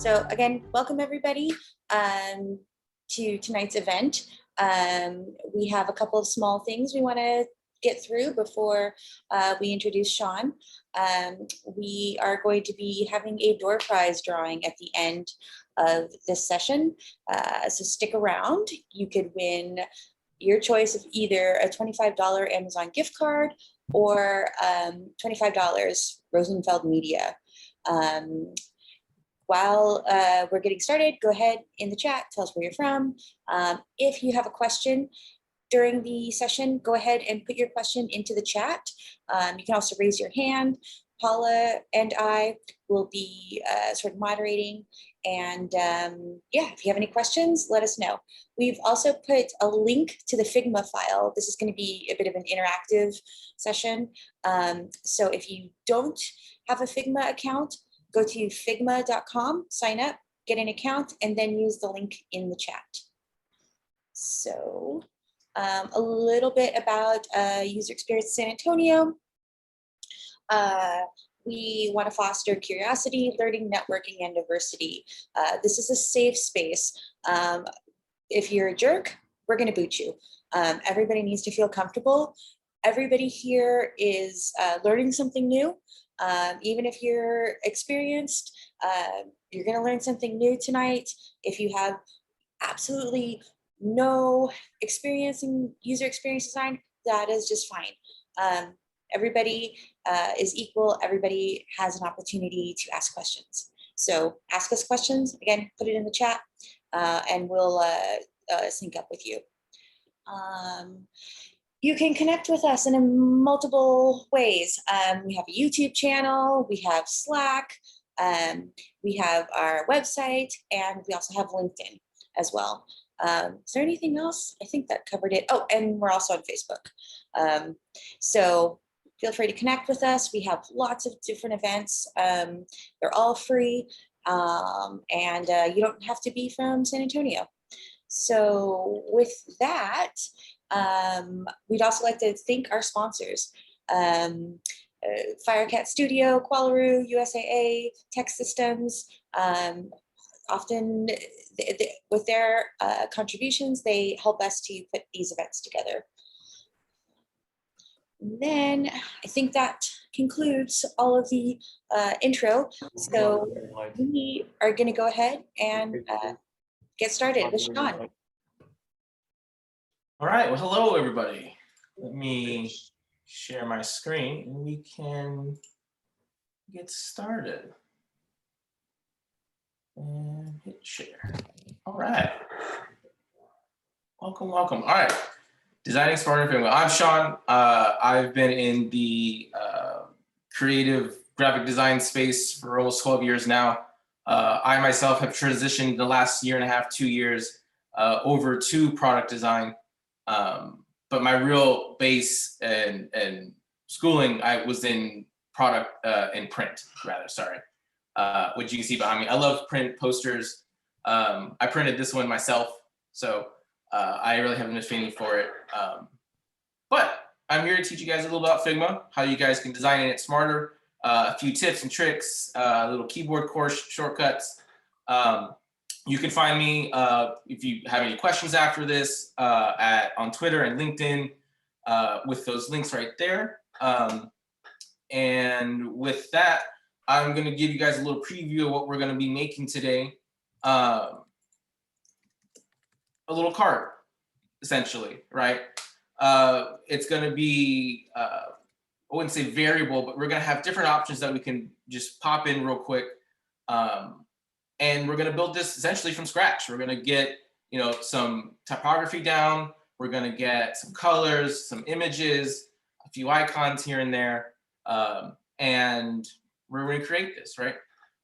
So again, welcome everybody to tonight's event. We have a couple of small things we want to get through before we introduce Shawn. We are going to be having a door prize drawing at the end of this session. So stick around. You could win your choice of either a $25 Amazon gift card or $25 Rosenfeld Media. While we're getting started, go ahead in the chat, tell us where you're from. If you have a question during the session, go ahead and put your question into the chat. You can also raise your hand. Paula and I will be sort of moderating. And yeah, if you have any questions, let us know. We've also put a link to the Figma file. This is going to be a bit of an interactive session. So if you don't have a Figma account, go to figma.com, sign up, get an account, and then use the link in the chat. So a little bit about user experience San Antonio. We want to foster curiosity, learning, networking, and diversity. This is a safe space. If you're a jerk, we're going to boot you. Everybody needs to feel comfortable. Everybody here is learning something new. Even if you're experienced, you're going to learn something new tonight. If you have absolutely no experience in user experience design, that is just fine. Everybody is equal. Everybody has an opportunity to ask questions. So ask us questions. Again, put it in the chat and we'll sync up with you. You can connect with us in multiple ways. We have a YouTube channel, we have Slack, we have our website, and we also have LinkedIn as well. Is there anything else? I think that covered it. Oh, and we're also on Facebook. So feel free to connect with us. We have lots of different events. They're all free, and you don't have to be from San Antonio. So with that, we'd also like to thank our sponsors, Firecat Studio, Qualaroo, UXSA, Tech Systems. Often with their contributions, they help us to put these events together. And then I think that concludes all of the intro. So we are going to go ahead and get started with Shawn. All right, well, hello, everybody. Let me share my screen and we can get started. And hit share. All right. Welcome, welcome. All right, designing smarter Figma. I'm Shawn. I've been in the creative graphic design space for almost 12 years now. I myself have transitioned the last year and a half, 2 years over to product design. But my real base and schooling, I was in product and print, rather, sorry. Which you can see behind me. I love print posters. I printed this one myself, so I really have an affinity for it. But I'm here to teach you guys a little about Figma, how you guys can design it smarter, a few tips and tricks, little keyboard course shortcuts. You can find me if you have any questions after this on Twitter and LinkedIn with those links right there. And with that, I'm going to give you guys a little preview of what we're going to be making today. A little card, essentially, right? It's going to be, I wouldn't say variable, but we're going to have different options that we can just pop in real quick. And we're going to build this essentially from scratch. We're going to get, some typography down. We're going to get some colors, some images, a few icons here and there. And we're going to create this, right?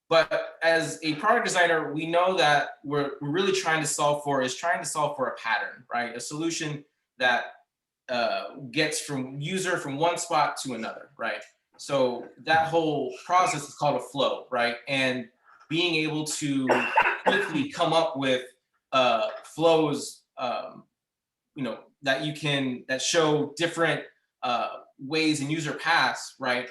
But as a product designer, we know that we're really trying to solve for a pattern, right? A solution that gets from user from one spot to another, right? So that whole process is called a flow, right? And being able to quickly come up with flows, that show different ways and user paths, right?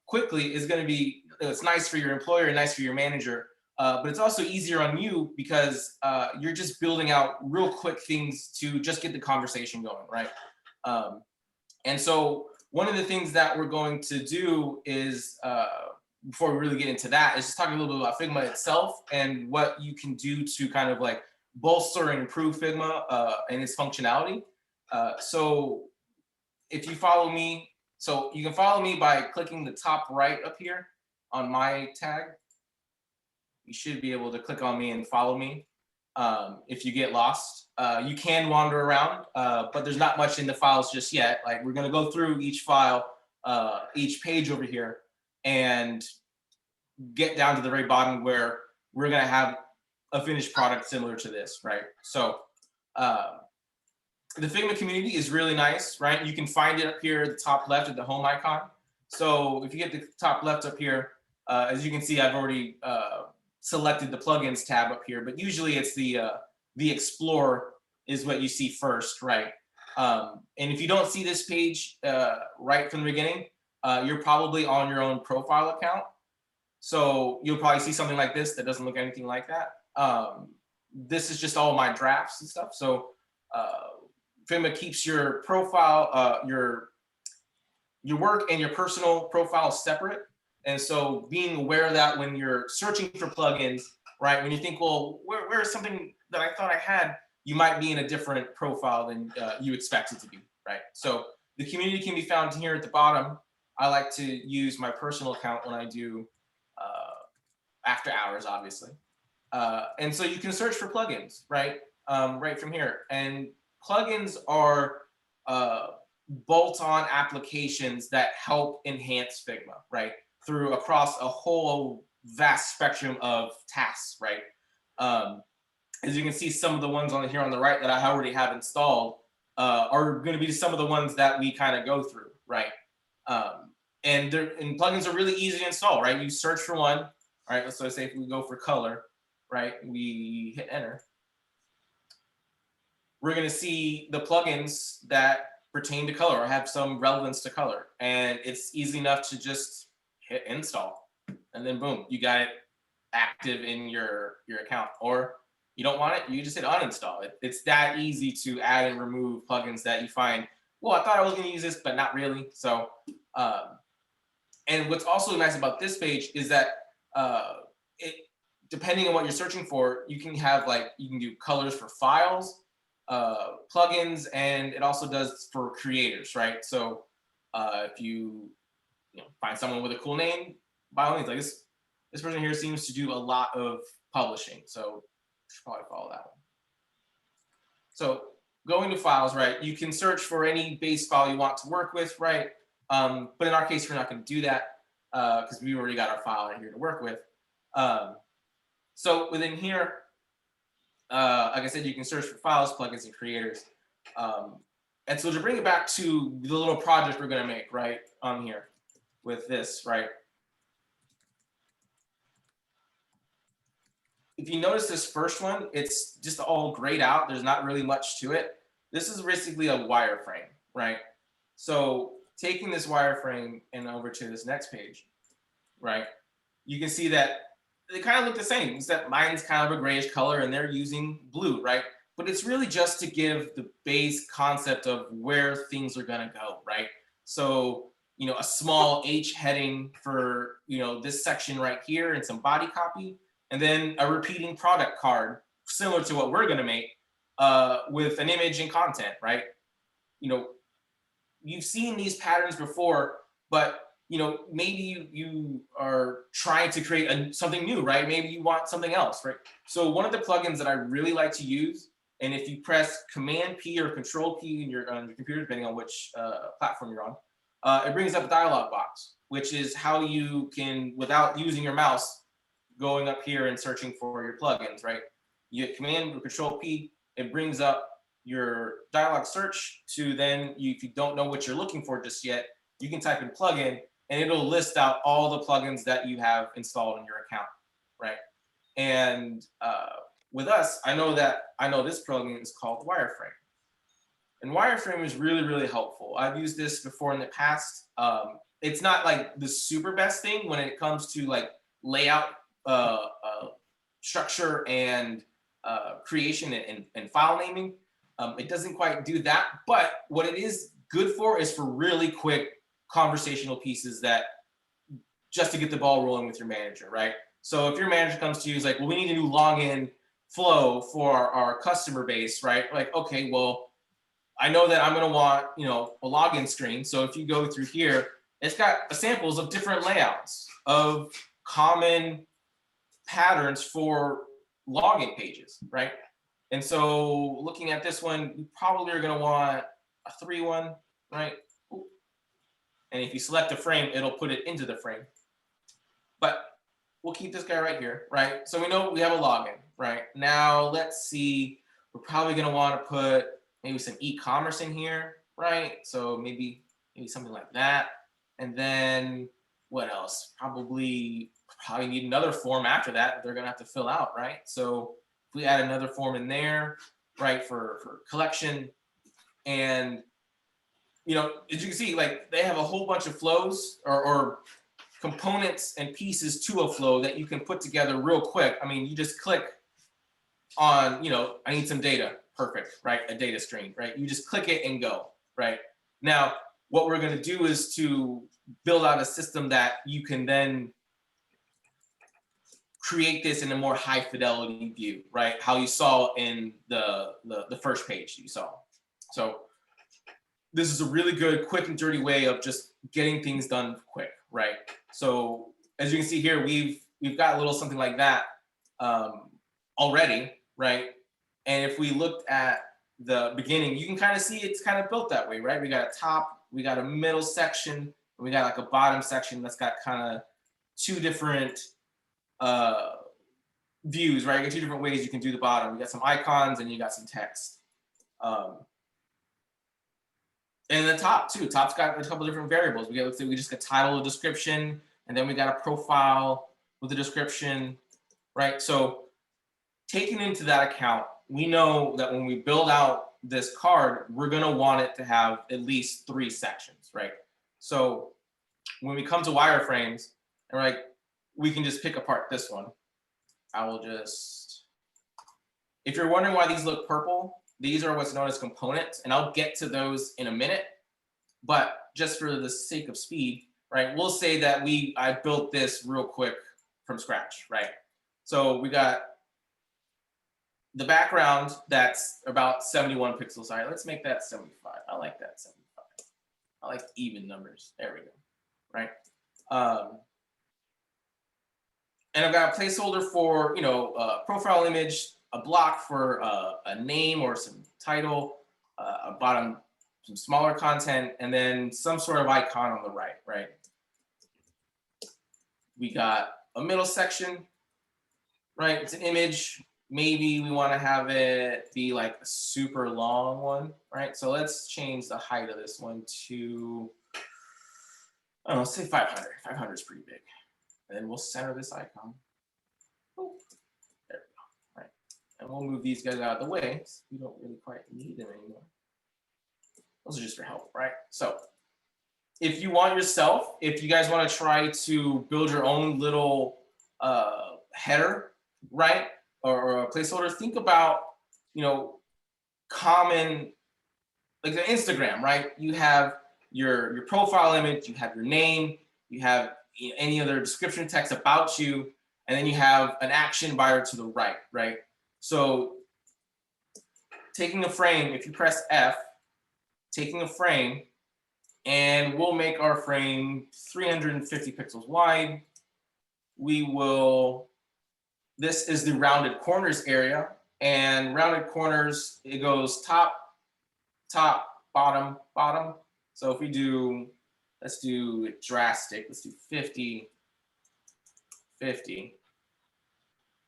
Quickly is going to be, it's nice for your employer and nice for your manager, but it's also easier on you because you're just building out real quick things to just get the conversation going, right? And so one of the things that we're going to do is, before we really get into that, is just talking a little bit about Figma itself and what you can do to kind of like bolster and improve Figma and its functionality. So if you follow me, so you can follow me by clicking the top right up here on my tag. You should be able to click on me and follow me. If you get lost, you can wander around, but there's not much in the files just yet. Like we're gonna go through each file, each page over here, and get down to the very bottom where we're gonna have a finished product similar to this, right? So the Figma community is really nice, right? You can find it up here at the top left at the home icon. So if you get the top left up here, as you can see, I've already selected the plugins tab up here, but usually it's the Explorer is what you see first, right? And if you don't see this page right from the beginning, you're probably on your own profile account. So you'll probably see something like this that doesn't look anything like that. This is just all my drafts and stuff. So Figma keeps your profile, your work and your personal profile separate. And so being aware of that when you're searching for plugins, right? When you think, well, where is something that I thought I had, you might be in a different profile than you expect it to be, right? So the community can be found here at the bottom. I like to use my personal account when I do after hours, obviously. And so you can search for plugins, right? Right from here. And plugins are bolt-on applications that help enhance Figma, right? Through across a whole vast spectrum of tasks, right? As you can see, some of the ones on here on the right that I already have installed are going to be some of the ones that we kind of go through, right? And plugins are really easy to install, right? You search for one, all right? So say if we go for color, right? We hit enter. We're going to see the plugins that pertain to color or have some relevance to color, and it's easy enough to just hit install, and then boom, you got it active in your account. Or you don't want it, you just hit uninstall. It's that easy to add and remove plugins that you find, well, I thought I was going to use this, but not really. So, and what's also nice about this page is that depending on what you're searching for, you can have you can do colors for files, plugins, and it also does for creators, right? So if you find someone with a cool name, by all means, like this person here seems to do a lot of publishing, so should probably follow that one. So going to files, right? You can search for any base file you want to work with, right? But in our case, we're not going to do that because we already got our file in here to work with. So within here, like I said, you can search for files, plugins, and creators. And so to bring it back to the little project we're going to make, right, on here with this, right? If you notice this first one, it's just all grayed out. There's not really much to it. This is basically a wireframe, right? So taking this wireframe and over to this next page, right? You can see that they kind of look the same, except mine's kind of a grayish color and they're using blue, right? But it's really just to give the base concept of where things are gonna go, right? So, a small H heading for, this section right here and some body copy, and then a repeating product card, similar to what we're gonna make with an image and content, right? You've seen these patterns before, but maybe you are trying to create something new, right? Maybe you want something else, right? So one of the plugins that I really like to use, and if you press Command P or Control P on your computer, depending on which platform you're on, it brings up a dialog box, which is how you can, without using your mouse, going up here and searching for your plugins, right? You hit Command or Control P, it brings up your dialog search to then, if you don't know what you're looking for just yet, you can type in plugin and it'll list out all the plugins that you have installed in your account, right? And with us, I know this plugin is called Wireframe. And Wireframe is really, really helpful. I've used this before in the past. It's not like the super best thing when it comes to layout structure and creation and file naming. It doesn't quite do that, but what it is good for is for really quick conversational pieces that just to get the ball rolling with your manager, right? So if your manager comes to you, is like, well, we need a new login flow for our customer base, right? Like, okay, well, I know that I'm going to want, you know, a login screen. So if you go through here, it's got samples of different layouts of common patterns for login pages, right? And so looking at this one, you probably are going to want a 3-1, right? And if you select a frame, it'll put it into the frame. But we'll keep this guy right here, right? So we know we have a login, right? Now let's see, we're probably going to want to put maybe some e-commerce in here, right? So maybe something like that. And then what else? Probably need another form after that they're gonna have to fill out, right? So if we add another form in there, right, for collection, and you know, as you can see, like they have a whole bunch of flows or components and pieces to a flow that you can put together real quick. I mean, you just click on, you know, I need some data, perfect, right? A data stream, right? You just click it and go, right? Now, what we're gonna do is to build out a system that you can then create this in a more high fidelity view, right? How you saw in the first page you saw. So this is a really good, quick and dirty way of just getting things done quick, right? So as you can see here, we've got a little something like that already, right? And if we looked at the beginning, you can kind of see it's kind of built that way, right? We got a top, we got a middle section, and we got like a bottom section that's got kind of two different views, right? You got two different ways you can do the bottom. You got some icons and you got some text. And the top too. Top's got a couple different variables. We just got title, a description, and then we got a profile with a description, right? So taking into that account, we know that when we build out this card, we're gonna want it to have at least 3 sections, right? So when we come to wireframes, and like we can just pick apart this one. I will just, if you're wondering why these look purple, these are what's known as components, and I'll get to those in a minute. But just for the sake of speed, right, we'll say that I built this real quick from scratch, right? So we got the background that's about 71 pixels. All right, let's make that 75. I like that 75. I like even numbers. There we go, right? And I've got a placeholder for, you know, profile image, a block for a name or some title, a bottom, some smaller content, and then some sort of icon on the right, right? We got a middle section, right? It's an image. Maybe we want to have it be like a super long one, right? So let's change the height of this one to, I don't know, say 500. 500 is pretty big. And then we'll center this icon. Oh, there we go, right? And we'll move these guys out of the way. So we don't really quite need them anymore. Those are just for help, right? So if you want yourself, if you guys want to try to build your own little header, right? Or a placeholder, think about, you know, common, like the Instagram, right? You have your profile image, you have your name, you have any other description text about you, and then you have an action bar to the right, right? So taking a frame, if you press F, taking a frame, and we'll make our frame 350 pixels wide. We will, this is the rounded corners area, and rounded corners, it goes top, top, bottom, bottom. So if we do, let's do drastic, let's do 50, 50,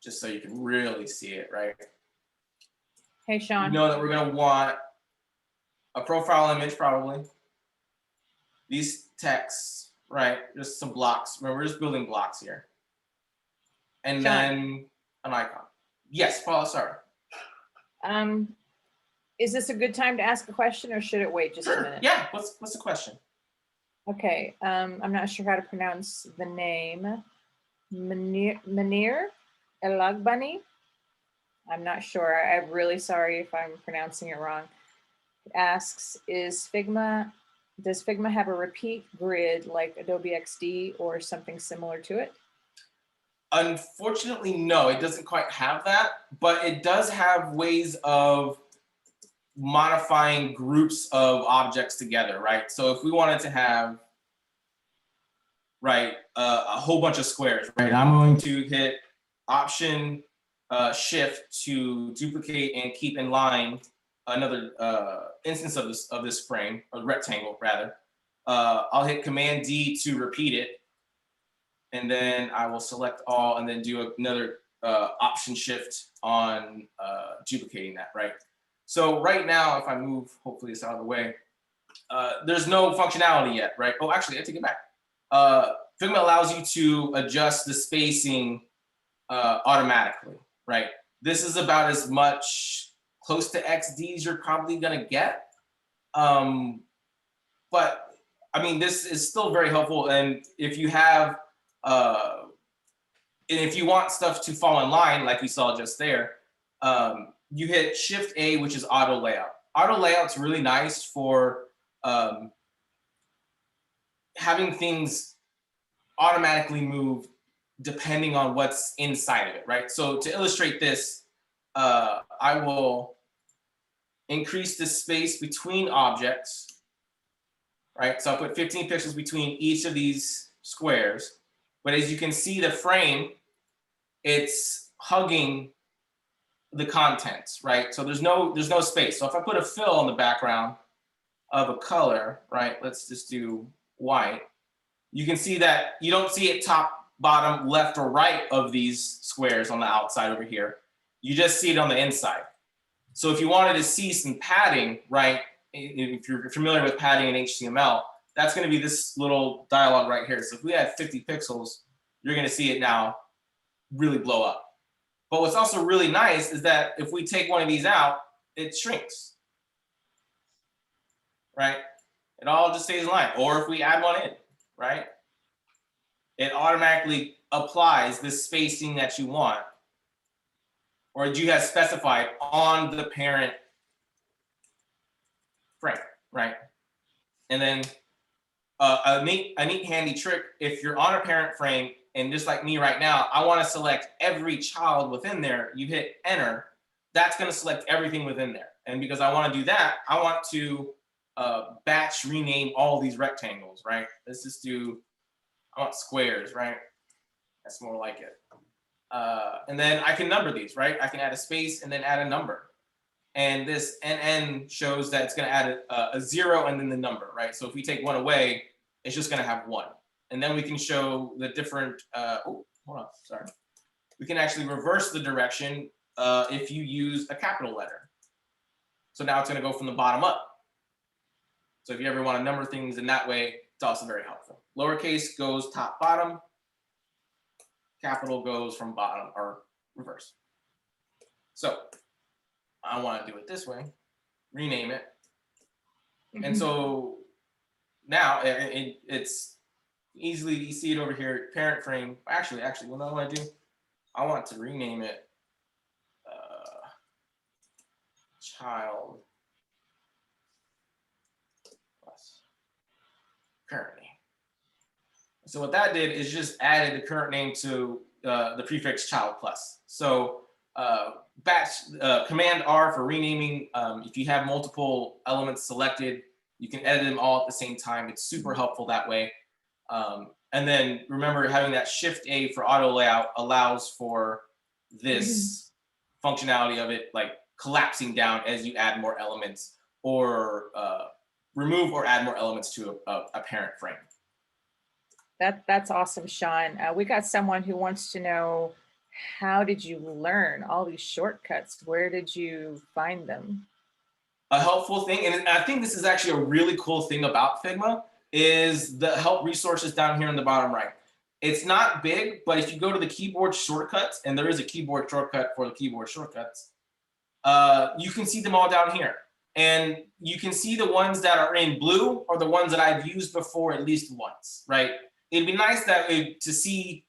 just so you can really see it, right? Hey, Shawn. You know that we're gonna want a profile image probably. These texts, right? Just some blocks. Remember, we're just building blocks here. And Shawn. then an icon. Yes, Paula, sorry. Is this a good time to ask a question or should it wait just a minute? Yeah, what's the question? Okay, I'm not sure how to pronounce the name. Munir? Elagbani. I'm not sure. I'm really sorry if I'm pronouncing it wrong. It asks, does Figma have a repeat grid like Adobe XD or something similar to it? Unfortunately, no, it doesn't quite have that, but it does have ways of modifying groups of objects together, right? So if we wanted to have, right, a whole bunch of squares, right? I'm going to hit Option Shift to duplicate and keep in line another instance of this frame, a rectangle rather. I'll hit Command D to repeat it, and then I will select all and then do another Option Shift on duplicating that, right? So right now, if I move, hopefully it's out of the way, there's no functionality yet, right? Oh, actually, I take it back. Figma allows you to adjust the spacing automatically, right? This is about as much close to XD as you're probably gonna get. But I mean, this is still very helpful. And if you have, and if you want stuff to fall in line, like you saw just there, you hit Shift A, which is auto layout. Auto layout's really nice for having things automatically move depending on what's inside of it, right? So to illustrate this, I will increase the space between objects, right? So I'll put 15 pixels between each of these squares. But as you can see, the frame, it's hugging the contents, right? So there's no space. So if I put a fill in the background of a color, right? Let's just do white. You can see that you don't see it top, bottom, left, or right of these squares on the outside over here. You just see it on the inside. So if you wanted to see some padding, right? If you're familiar with padding in HTML, that's going to be this little dialog right here. So if we had 50 pixels, you're going to see it now really blow up. But what's also really nice is that if we take one of these out, it shrinks, right? It all just stays in line. Or if we add one in, right? It automatically applies the spacing that you want, or you have specified on the parent frame, right? And then a neat handy trick, if you're on a parent frame, and just like me right now, I want to select every child within there, you hit enter, that's going to select everything within there. And because I want to do that, I want to batch rename all these rectangles, right? Let's just do, I want squares, right? That's more like it. And then I can number these, right? I can add a space and then add a number. And this NN shows that it's going to add a 0 and then the number, right? So if we take one away, it's just going to have 1. And then we can show the different, oh, hold on, sorry. We can actually reverse the direction if you use a capital letter. So now it's going to go from the bottom up. So if you ever want to number things in that way, it's also very helpful. Lowercase goes top, bottom. Capital goes from bottom or reverse. So I want to do it this way, rename it. And so now it's easily, you see it over here, parent frame. Actually, what I want to do, I want to rename it child plus current name. So what that did is just added the current name to the prefix child plus. So Command R for renaming. If you have multiple elements selected, you can edit them all at the same time. It's super helpful that way. And then remember, having that Shift A for auto layout allows for this functionality of it, like collapsing down as you add more elements, or remove or add more elements to a parent frame. That's awesome, Shawn. We got someone who wants to know, how did you learn all these shortcuts? Where did you find them? A helpful thing, and I think this is actually a really cool thing about Figma, is the help resources down here in the bottom right. It's not big, but if you go to the keyboard shortcuts, and there is a keyboard shortcut for the keyboard shortcuts, you can see them all down here. And you can see the ones that are in blue are the ones that I've used before at least once, right? It'd be nice that to see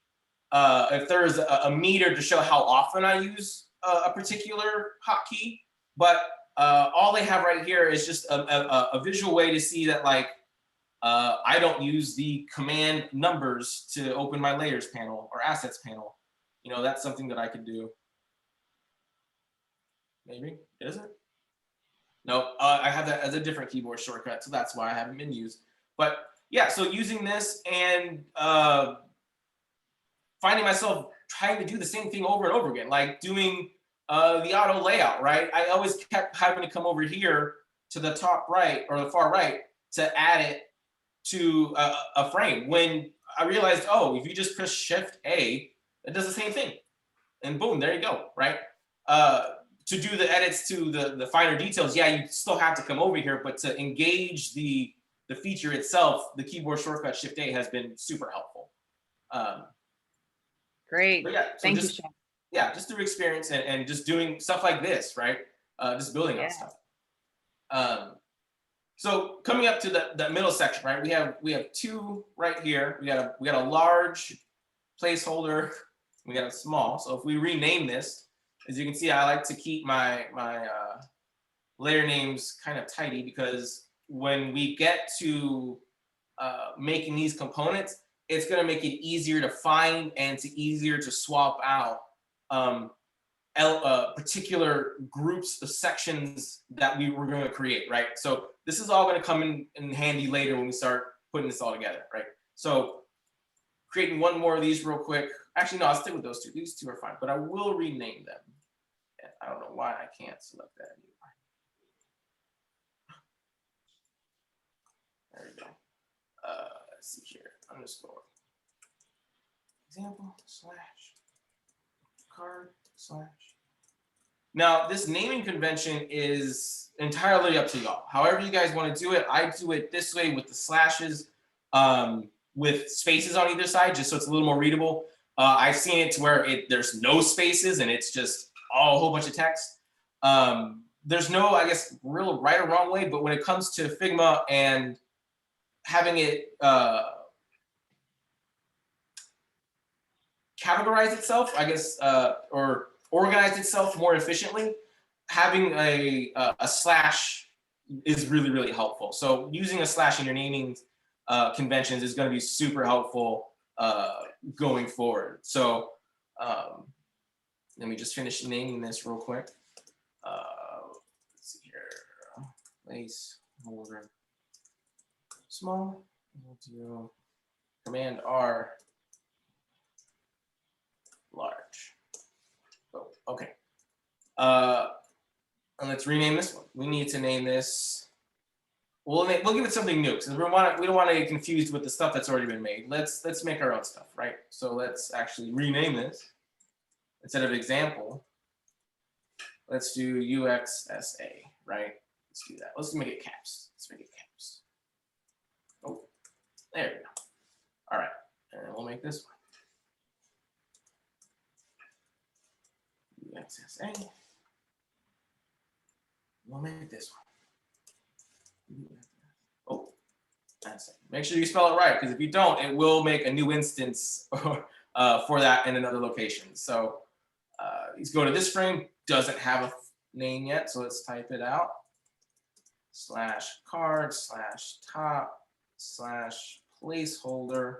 if there's a meter to show how often I use a particular hotkey, but all they have right here is just a visual way to see that like I don't use the command numbers to open my layers panel or assets panel. You know, that's something that I could do. Maybe, is it? No, I have that as a different keyboard shortcut, so that's why I haven't been used. But yeah, so using this and finding myself trying to do the same thing over and over again, like doing the auto layout, right? I always kept having to come over here to the top right or the far right to add it to a frame. When I realized, oh, if you just press Shift A, it does the same thing. And boom, there you go, right? To do the edits to the finer details, yeah, you still have to come over here, but to engage the feature itself, the keyboard shortcut Shift A has been super helpful. Great. But yeah, so Thank you, just, Shawn. yeah, just through experience and just doing stuff like this, right? Just building on stuff. So coming up to the middle section, right? We have two right here. We got a large placeholder. We got a small. So if we rename this, as you can see, I like to keep my layer names kind of tidy, because when we get to making these components, it's going to make it easier to find and easier to swap out particular groups of sections that we were going to create, right? So this is all going to come in handy later when we start putting this all together, right? So creating one more of these real quick. Actually, no, I'll stick with those two. These two are fine, but I will rename them. And I don't know why I can't select that anymore. There we go. Let's see here. Underscore. Example slash card slash. Now, this naming convention is entirely up to y'all. However you guys want to do it, I do it this way with the slashes, with spaces on either side, just so it's a little more readable. I've seen it to where there's no spaces and it's just a whole bunch of text. There's no, I guess, real right or wrong way, but when it comes to Figma and having it categorize itself, I guess, or organize itself more efficiently, having a slash is really, really helpful. So using a slash in your naming conventions is going to be super helpful going forward. So let me just finish naming this real quick. Let's see here. Place holder small. We'll do Command R large. Oh, okay. And let's rename this one. We need to name this. We'll give it something new, because we don't want to get confused with the stuff that's already been made. Let's make our own stuff, right? So let's actually rename this. Instead of example, let's do UXSA, right? Let's do that. Let's make it caps. Let's make it caps. Oh, there we go. All right, and we'll make this one. UXSA. We'll make this one. Oh, that's it. Make sure you spell it right, because if you don't, it will make a new instance for that in another location. So let's go to this frame. Doesn't have a name yet, so let's type it out. /card /top /placeholder.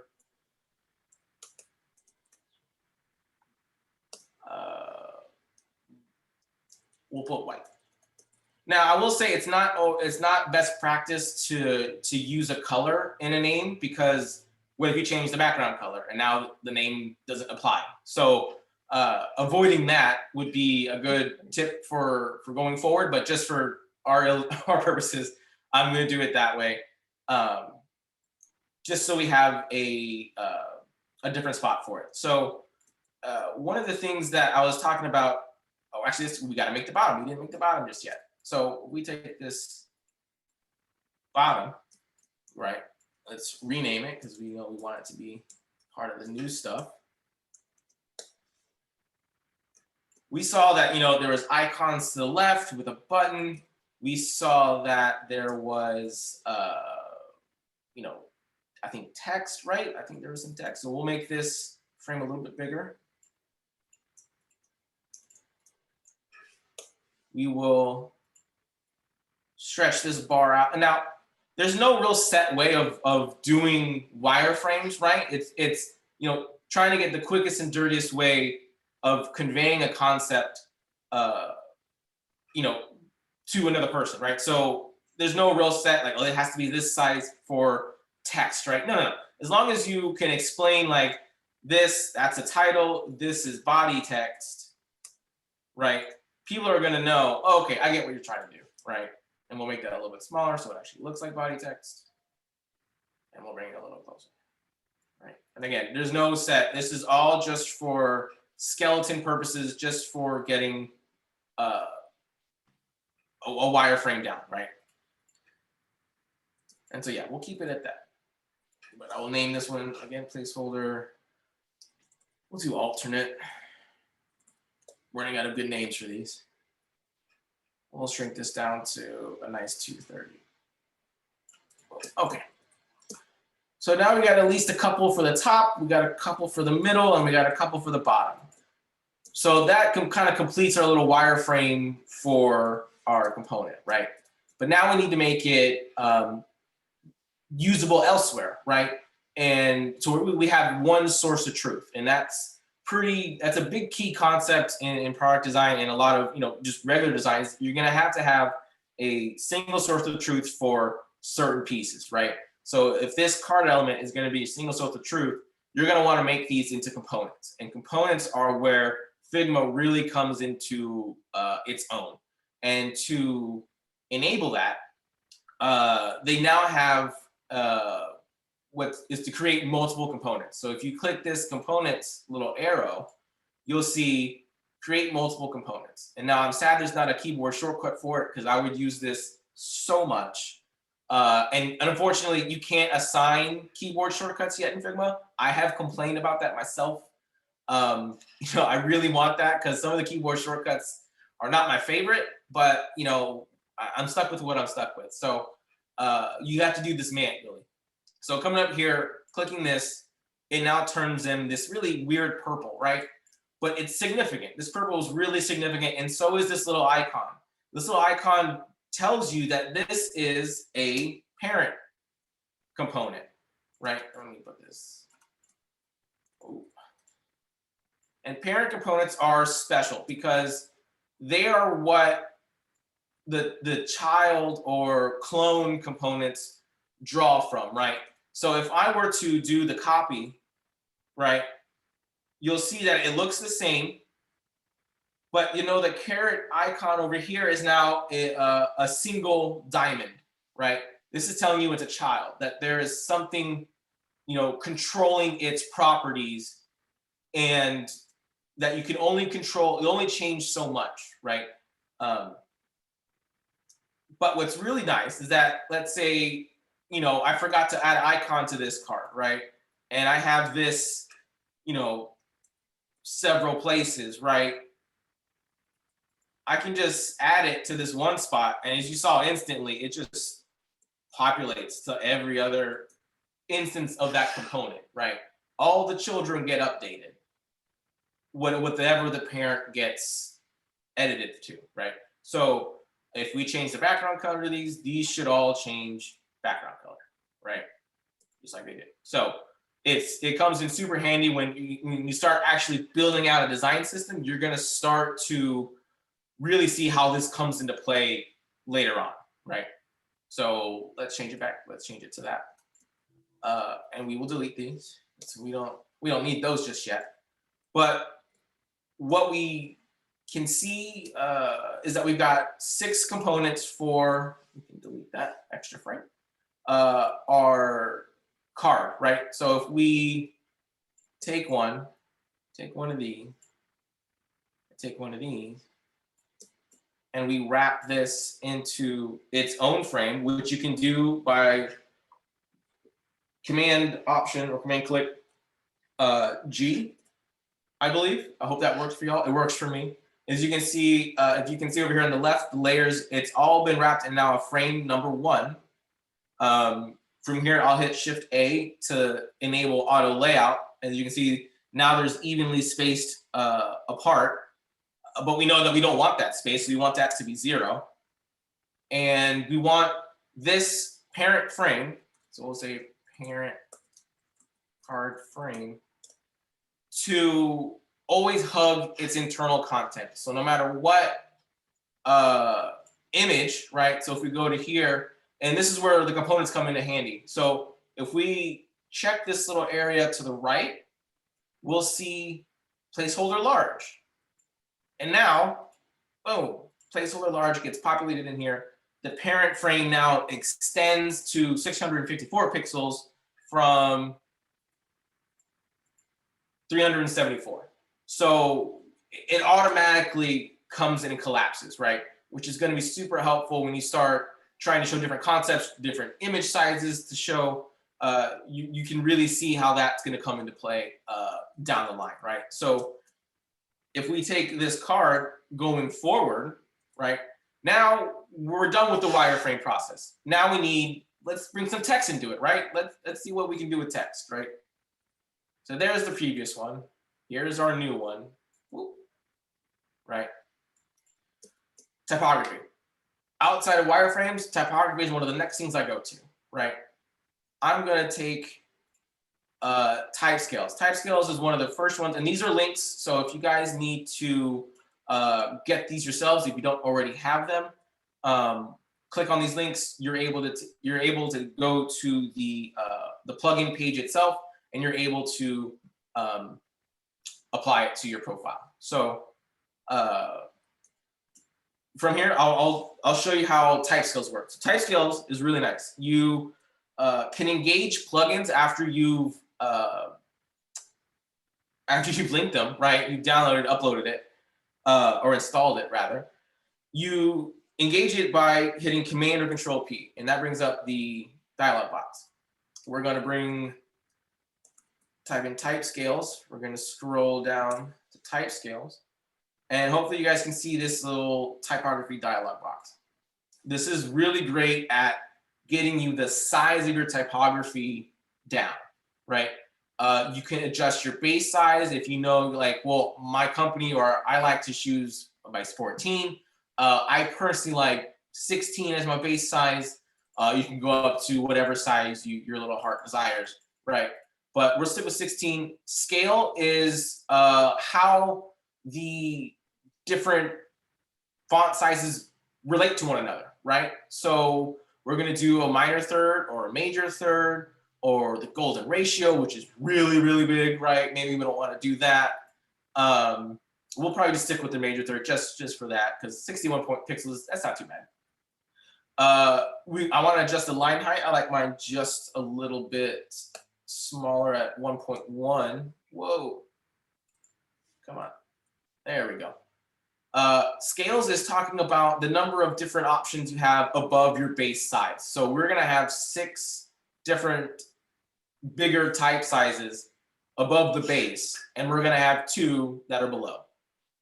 We'll put white. Now, I will say it's not best practice to use a color in a name, because what if you change the background color and now the name doesn't apply? So avoiding that would be a good tip for going forward, but just for our purposes, I'm going to do it that way, just so we have a different spot for it. So one of the things that I was talking about, oh, actually, we got to make the bottom. We didn't make the bottom just yet. So we take this bottom, right? Let's rename it, because we know we want it to be part of the new stuff. We saw that, there was icons to the left with a button. We saw that there was, I think text, right? I think there was some text. So we'll make this frame a little bit bigger. We will stretch this bar out. And now there's no real set way of doing wireframes, right? It's you know, trying to get the quickest and dirtiest way of conveying a concept, you know, to another person, right? So there's no real set, like, oh, it has to be this size for text, right? No. As long as you can explain, like, this, that's a title, this is body text, right? People are gonna know, oh, okay, I get what you're trying to do, right? And we'll make that a little bit smaller so it actually looks like body text. And we'll bring it a little closer, right? And again, there's no set. This is all just for skeleton purposes, just for getting a wireframe down, right? And so yeah, we'll keep it at that. But I will name this one, again, placeholder. We'll do alternate. Running out of good names for these. We'll shrink this down to a nice 230. Okay. So now we got at least a couple for the top, we got a couple for the middle, and we got a couple for the bottom. So that kind of completes our little wireframe for our component, right? But now we need to make it usable elsewhere, right? And so we have one source of truth, and that's a big key concept in product design and a lot of, you know, just regular designs. You're gonna have to have a single source of truth for certain pieces, right? So if this card element is gonna be a single source of truth, you're gonna wanna make these into components. And components are where Figma really comes into its own. And to enable that, they now have what is to create multiple components. So if you click this components little arrow, you'll see create multiple components. And now I'm sad there's not a keyboard shortcut for it because I would use this so much. And unfortunately, you can't assign keyboard shortcuts yet in Figma. I have complained about that myself. You know, I really want that because some of the keyboard shortcuts are not my favorite, but you know, I'm stuck with what I'm stuck with. So you have to do this manually. So coming up here, clicking this, it now turns in this really weird purple, right? But it's significant. This purple is really significant, and so is this little icon. This little icon tells you that this is a parent component, right? Let me put this. Ooh. And parent components are special because they are what the child or clone components draw from, right? So if I were to do the copy, right, you'll see that it looks the same, but you know the caret icon over here is now a single diamond, right? This is telling you it's a child, that there is something, you know, controlling its properties, and that you can only control, you only change so much, right? But what's really nice is that, let's say, you know, I forgot to add an icon to this card, right? And I have this, you know, several places, right? I can just add it to this one spot, and as you saw instantly, it just populates to every other instance of that component, right? All the children get updated, whatever the parent gets edited to, right? So if we change the background color to these should all change background color, right? Just like they did. So it comes in super handy when you start actually building out a design system. You're gonna start to really see how this comes into play later on, right? So let's change it back. Let's change it to that, and we will delete these. So we don't need those just yet. But what we can see is that we've got 6 components for. We can delete that extra frame. Our card, right? So if we take one of these, take one of these, and we wrap this into its own frame, which you can do by Command Option or Command Click G, I believe. I hope that works for y'all. It works for me. As you can see, if you can see over here on the left, the layers, it's all been wrapped in now a frame number 1. From here, I'll hit Shift A to enable auto layout. As you can see, Now there's evenly spaced apart, but we know that we don't want that space. So we want that to be 0. And we want this parent frame, so we'll say parent card frame, to always hug its internal content. So no matter what image, right? So if we go to here, and this is where the components come into handy. So if we check this little area to the right, we'll see placeholder large. And now, boom, placeholder large gets populated in here. The parent frame now extends to 654 pixels from 374. So it automatically comes in and collapses, right? Which is going to be super helpful when you start trying to show different concepts, different image sizes to show. You can really see how that's going to come into play down the line, right? So if we take this card going forward, right? Now we're done with the wireframe process. Now we need, let's bring some text into it, right? Let's see what we can do with text, right? So there's the previous one. Here's our new one, whoop, right? Typography. Outside of wireframes, typography is one of the next things I go to, right? I'm gonna take type scales. Type scales is one of the first ones, and these are links. So if you guys need to get these yourselves, if you don't already have them, click on these links. You're able to go to the plugin page itself, and you're able to apply it to your profile. So from here, I'll show you how type scales work. So type scales is really nice. You can engage plugins after you've linked them, right? You downloaded, uploaded it, or installed it rather. You engage it by hitting Command or Control P, and that brings up the dialog box. We're going to type in type scales. We're going to scroll down to type scales, and hopefully you guys can see this little typography dialog box. This is really great at getting you the size of your typography down, right? You can adjust your base size if you know, like, well, my company or I like to choose by 14. I personally like 16 as my base size. You can go up to whatever size your little heart desires, right? But we're stick with 16. Scale is how the different font sizes relate to one another, right? So we're gonna do a minor third or a major third, or the golden ratio, which is really, really big, right? Maybe we don't want to do that. We'll probably just stick with the major third just for that, because 61 pixels, that's not too bad. I want to adjust the line height. I like mine just a little bit smaller at 1.1. Whoa, come on, there we go. Scales is talking about the number of different options you have above your base size. So we're gonna have 6 different bigger type sizes above the base, and we're gonna have 2 that are below.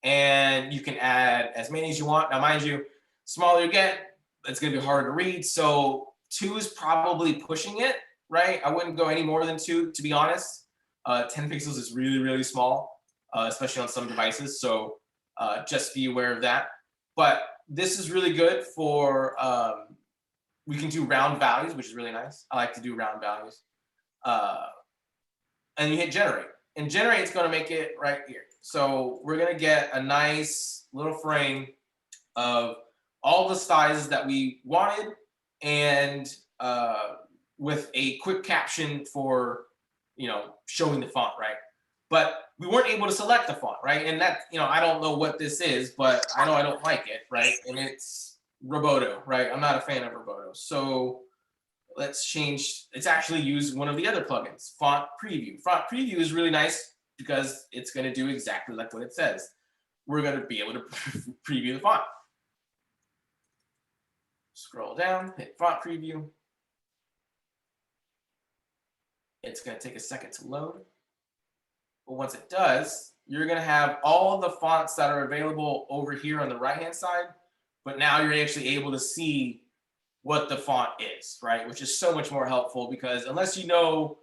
And you can add as many as you want. Now, mind you, smaller you get, it's gonna be harder to read. So 2 is probably pushing it, right? I wouldn't go any more than 2, to be honest. 10 pixels is really, really small, especially on some devices. So just be aware of that. But this is really good for, we can do round values, which is really nice. I like to do round values. And you hit generate. And generate is going to make it right here. So we're going to get a nice little frame of all the sizes that we wanted, and with a quick caption for, showing the font, right? But we weren't able to select the font, right? And that, I don't know what this is, but I know I don't like it, right? And it's Roboto, right? I'm not a fan of Roboto. So let's change, it's actually used one of the other plugins, Font Preview. Font Preview is really nice because it's going to do exactly like what it says. We're going to be able to preview the font. Scroll down, hit Font Preview. It's going to take a second to load. But once it does, you're going to have all the fonts that are available over here on the right-hand side. But now you're actually able to see what the font is, right? Which is so much more helpful, because unless you know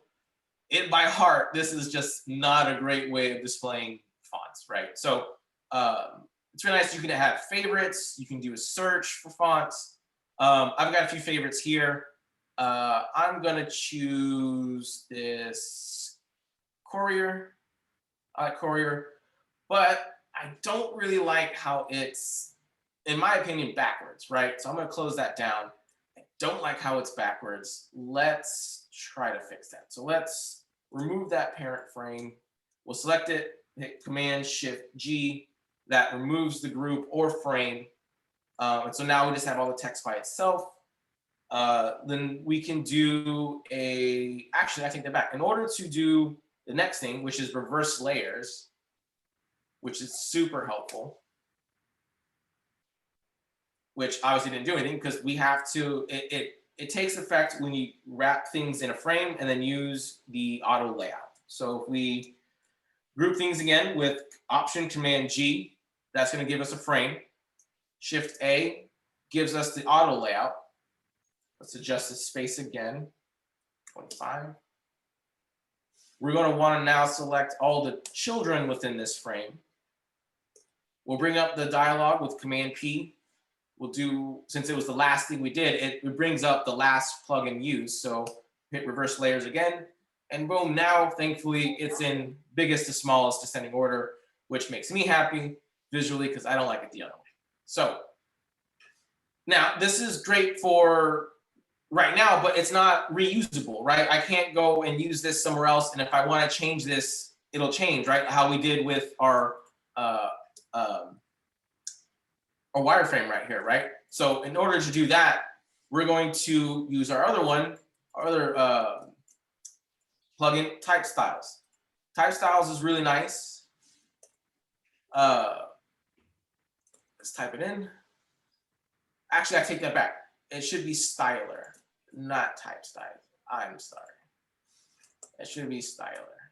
it by heart, this is just not a great way of displaying fonts, right? So it's really nice. You can have favorites. You can do a search for fonts. I've got a few favorites here. I'm gonna choose this Courier. I like Courier, but I don't really like how it's, in my opinion, backwards, right? So I'm gonna close that down. I don't like how it's backwards. Let's try to fix that. So let's remove that parent frame. We'll select it, hit Command-Shift-G. That removes the group or frame. And so now we just have all the text by itself. Then we can do actually, I take that back. In order to do the next thing, which is reverse layers, which is super helpful, which obviously didn't do anything because we have to, it takes effect when you wrap things in a frame and then use the auto layout. So if we group things again with Option Command G, that's going to give us a frame. Shift A gives us the auto layout. Let's adjust the space again, 25. We're going to want to now select all the children within this frame. We'll bring up the dialog with Command P. We'll do, since it was the last thing we did, it brings up the last plugin used. So hit reverse layers again, and boom, now thankfully it's in biggest to smallest descending order, which makes me happy visually because I don't like it the other way. So now this is great for right now, but it's not reusable, right? I can't go and use this somewhere else, and if I want to change this, it'll change, right? How we did with our wireframe right here, right? So in order to do that, we're going to use our other one, our other plugin, Type Styles. Type Styles is really nice. Let's type it in. Actually, I take that back. It should be Styler, not Type Style. I'm sorry. It should be Styler.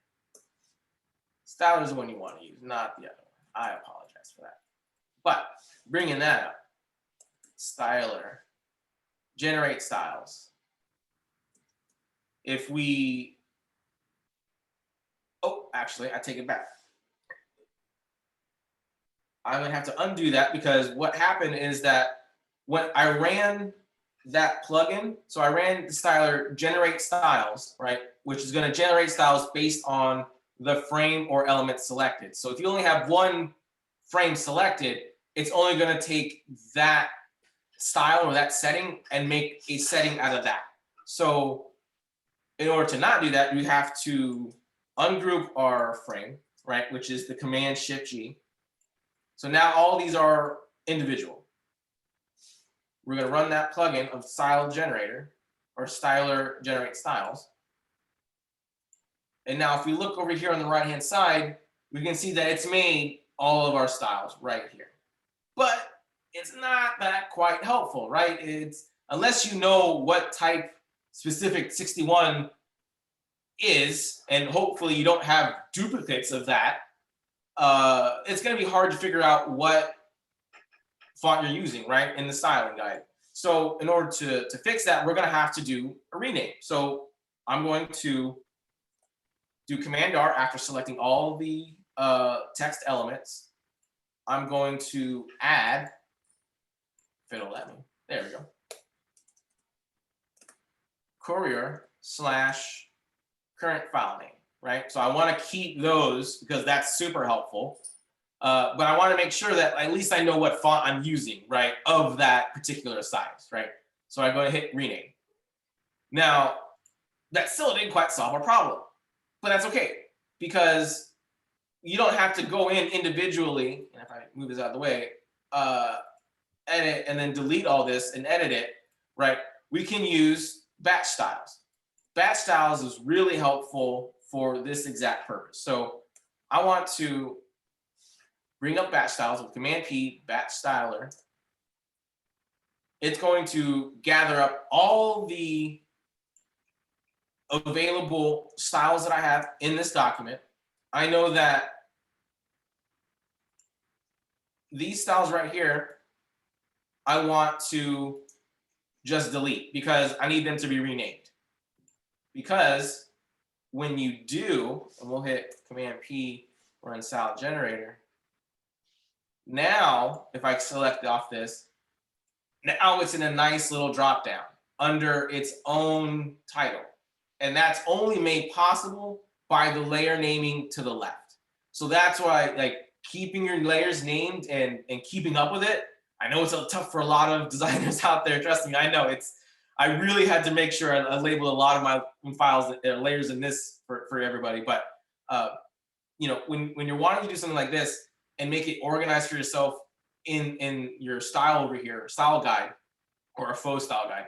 Styler is the one you want to use, not the other one. I apologize for that. But bringing that up, Styler, generate styles. If we, oh, actually, I take it back. I'm gonna have to undo that because what happened is that when I ran that plugin, so I ran the styler generate styles, right? Which is gonna generate styles based on the frame or element selected. So if you only have one frame selected, it's only gonna take that style or that setting and make a setting out of that. So in order to not do that, we have to ungroup our frame, right? Which is the Command-Shift-G. So now all these are individual. We're going to run that plugin of style generator or styler generate styles. And now if we look over here on the right hand side, we can see that it's made all of our styles right here. But it's not that quite helpful, right? It's unless you know what type specific 61 is, and hopefully you don't have duplicates of that, it's going to be hard to figure out what font you're using, right, in the styling guide. So in order to fix that, we're going to have to do a rename. So I'm going to do Command R after selecting all the text elements. I'm going to add, if it'll let me, there we go, Courier / current file name, right? So I want to keep those because that's super helpful. But I want to make sure that at least I know what font I'm using, right, of that particular size, right? So I'm going to hit rename. Now, that still didn't quite solve our problem, but that's okay because you don't have to go in individually, and if I move this out of the way, edit and then delete all this and edit it, right? We can use batch styles. Batch styles is really helpful for this exact purpose. So I want to bring up batch styles with Command P, batch styler. It's going to gather up all the available styles that I have in this document. I know that these styles right here, I want to just delete because I need them to be renamed. Because when you do, and we'll hit Command P, run style generator. Now, if I select off this, now it's in a nice little drop down under its own title. And that's only made possible by the layer naming to the left. So that's why, like, keeping your layers named and keeping up with it. I know it's tough for a lot of designers out there. Trust me, I know I really had to make sure I labeled a lot of my files, layers in this for everybody. But you know, when you're wanting to do something like this and make it organized for yourself in your style over here, style guide or a faux style guide,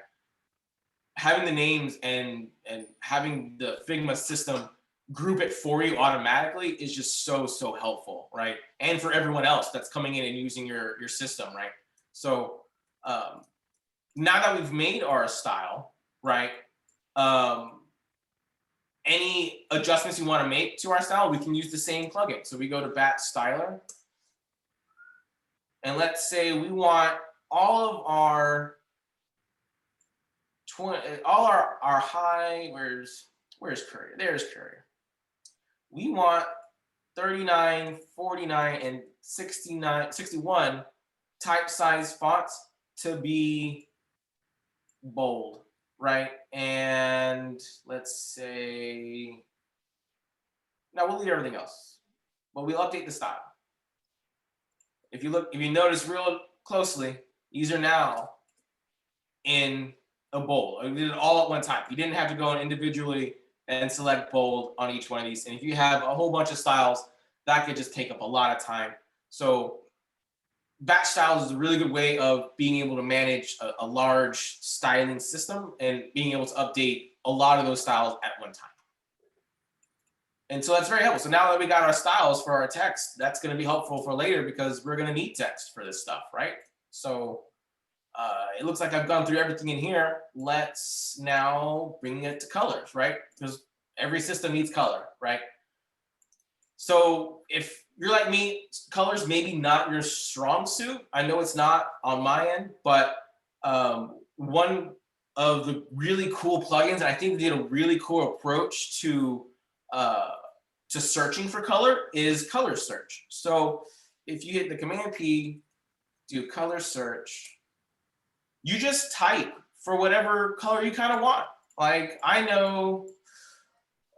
having the names and having the Figma system group it for you automatically is just so helpful, right? And for everyone else that's coming in and using your system, right? So now that we've made our style, right? Any adjustments you want to make to our style, we can use the same plugin. So we go to Batch Styler, and let's say we want all of our high, where's Courier? There's Courier. We want 39, 49, and 61 type size fonts to be bold, right? And let's say, now we'll leave everything else, but we'll update the style. If you notice real closely, these are now in a bold. We did it all at one time. You didn't have to go in individually and select bold on each one of these. And if you have a whole bunch of styles, that could just take up a lot of time. So batch styles is a really good way of being able to manage a large styling system and being able to update a lot of those styles at one time. And so that's very helpful. So now that we got our styles for our text, that's going to be helpful for later because we're going to need text for this stuff, right? So it looks like I've gone through everything in here. Let's now bring it to colors, right? Because every system needs color, right? So if you're like me, colors maybe not your strong suit. I know it's not on my end, but one of the really cool plugins, and I think they did a really cool approach to searching for color, is color search. So if you hit the Command P, do color search, you just type for whatever color you kind of want. Like I know,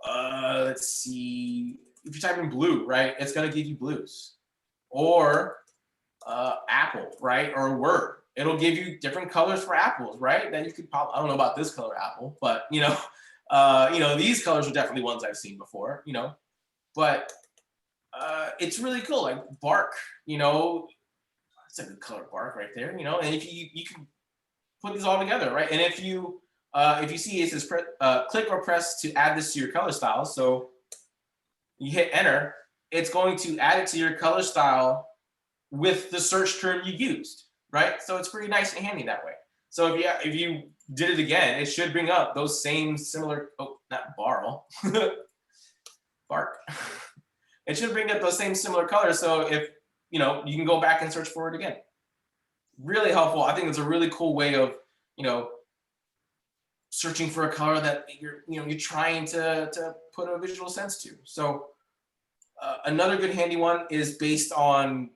let's see, if you type in blue, right, it's gonna give you blues. Or apple, right, or word. It'll give you different colors for apples, right? That you could probably, I don't know about this color apple, but you know, these colors are definitely ones I've seen before, you know. But it's really cool, like bark, you know, it's a good color bark right there, you know. And if you can put these all together, right? And if you see it says click or press to add this to your color style, so you hit enter, it's going to add it to your color style with the search term you used, right? So it's pretty nice and handy that way. So if you did it again, it should bring up those same similar, oh, not barrel, bark. It should bring up those same similar colors. So if, you know, you can go back and search for it again. Really helpful. I think it's a really cool way of, you know, searching for a color that you're trying to put a visual sense to. So another good handy one is based on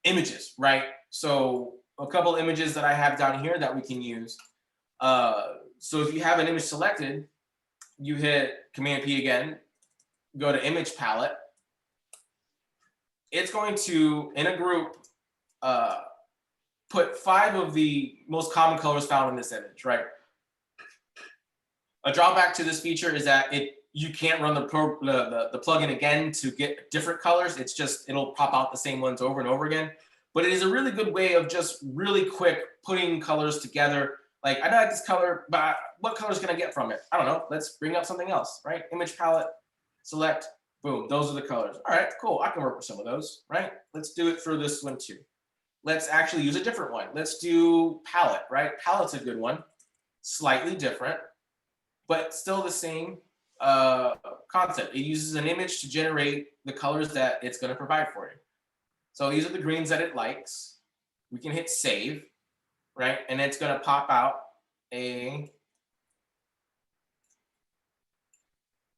images, right? So a couple images that I have down here that we can use. So if you have an image selected, you hit Command P again, go to image palette. It's going to, in a group, put 5 of the most common colors found in this image, right? A drawback to this feature is that you can't run the plugin again to get different colors. It's just, it'll pop out the same ones over and over again. But it is a really good way of just really quick putting colors together. Like, I like this color, but what colors can I get from it? I don't know. Let's bring up something else, right? Image palette, select, boom, those are the colors. All right, cool, I can work with some of those, right? Let's do it for this one too. Let's actually use a different one. Let's do palette, right? Palette's a good one, slightly different, but still the same concept. It uses an image to generate the colors that it's going to provide for you. So these are the greens that it likes. We can hit save, right? And it's going to pop out a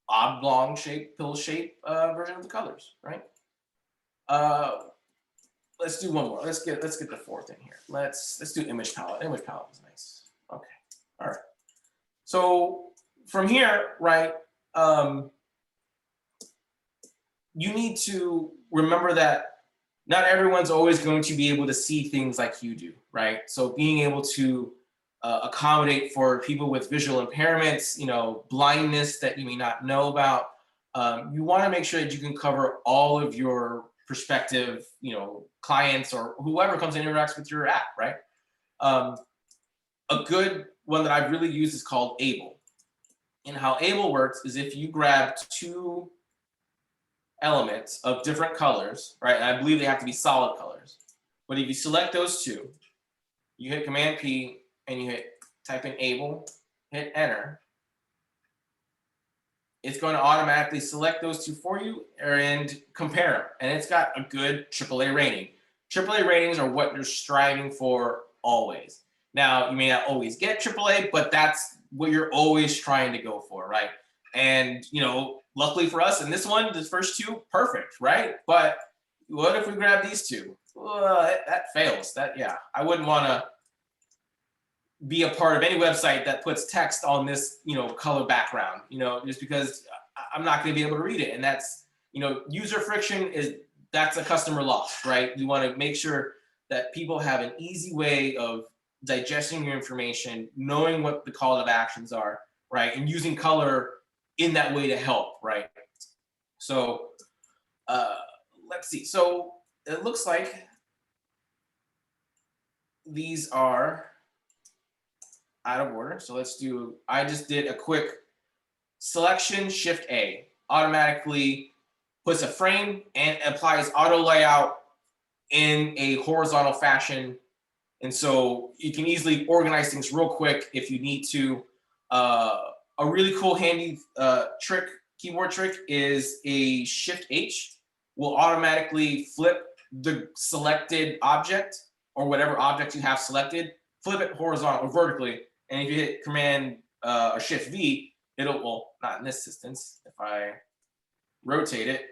oblong shape, pill shape version of the colors, right? Let's do one more. Let's get the fourth in here. Let's do image palette. Image palette is nice. Okay. All right. So from here, right, you need to remember that not everyone's always going to be able to see things like you do, right? So being able to accommodate for people with visual impairments, you know, blindness that you may not know about, you want to make sure that you can cover all of your prospective, you know, clients or whoever comes and interacts with your app, right? A good one that I've really used is called Able. And how Able works is if you grab two elements of different colors, right? And I believe they have to be solid colors. But if you select those two, you hit Command P and you type in Able, hit enter. It's going to automatically select those two for you and compare them. And it's got a good AAA rating. AAA ratings are what you're striving for always. Now, you may not always get AAA, but that's what you're always trying to go for, right? And, you know, luckily for us in this one, the first two, perfect, right? But what if we grab these two? Well, that fails. Yeah, I wouldn't want to be a part of any website that puts text on this, you know, color background, you know, just because I'm not going to be able to read it. And that's, you know, user friction that's a customer loss, right? You want to make sure that people have an easy way of digesting your information, knowing what the call to actions are, right? And using color in that way to help, right? So let's see. So it looks like these are out of order. So let's do, I just did a quick selection, Shift A, automatically puts a frame and applies auto layout in a horizontal fashion. And so you can easily organize things real quick if you need to. A really cool handy keyboard trick is a Shift H will automatically flip the selected object or whatever object you have selected, flip it horizontal or vertically. And if you hit Command or Shift V, it'll, well, not in this instance, if I rotate it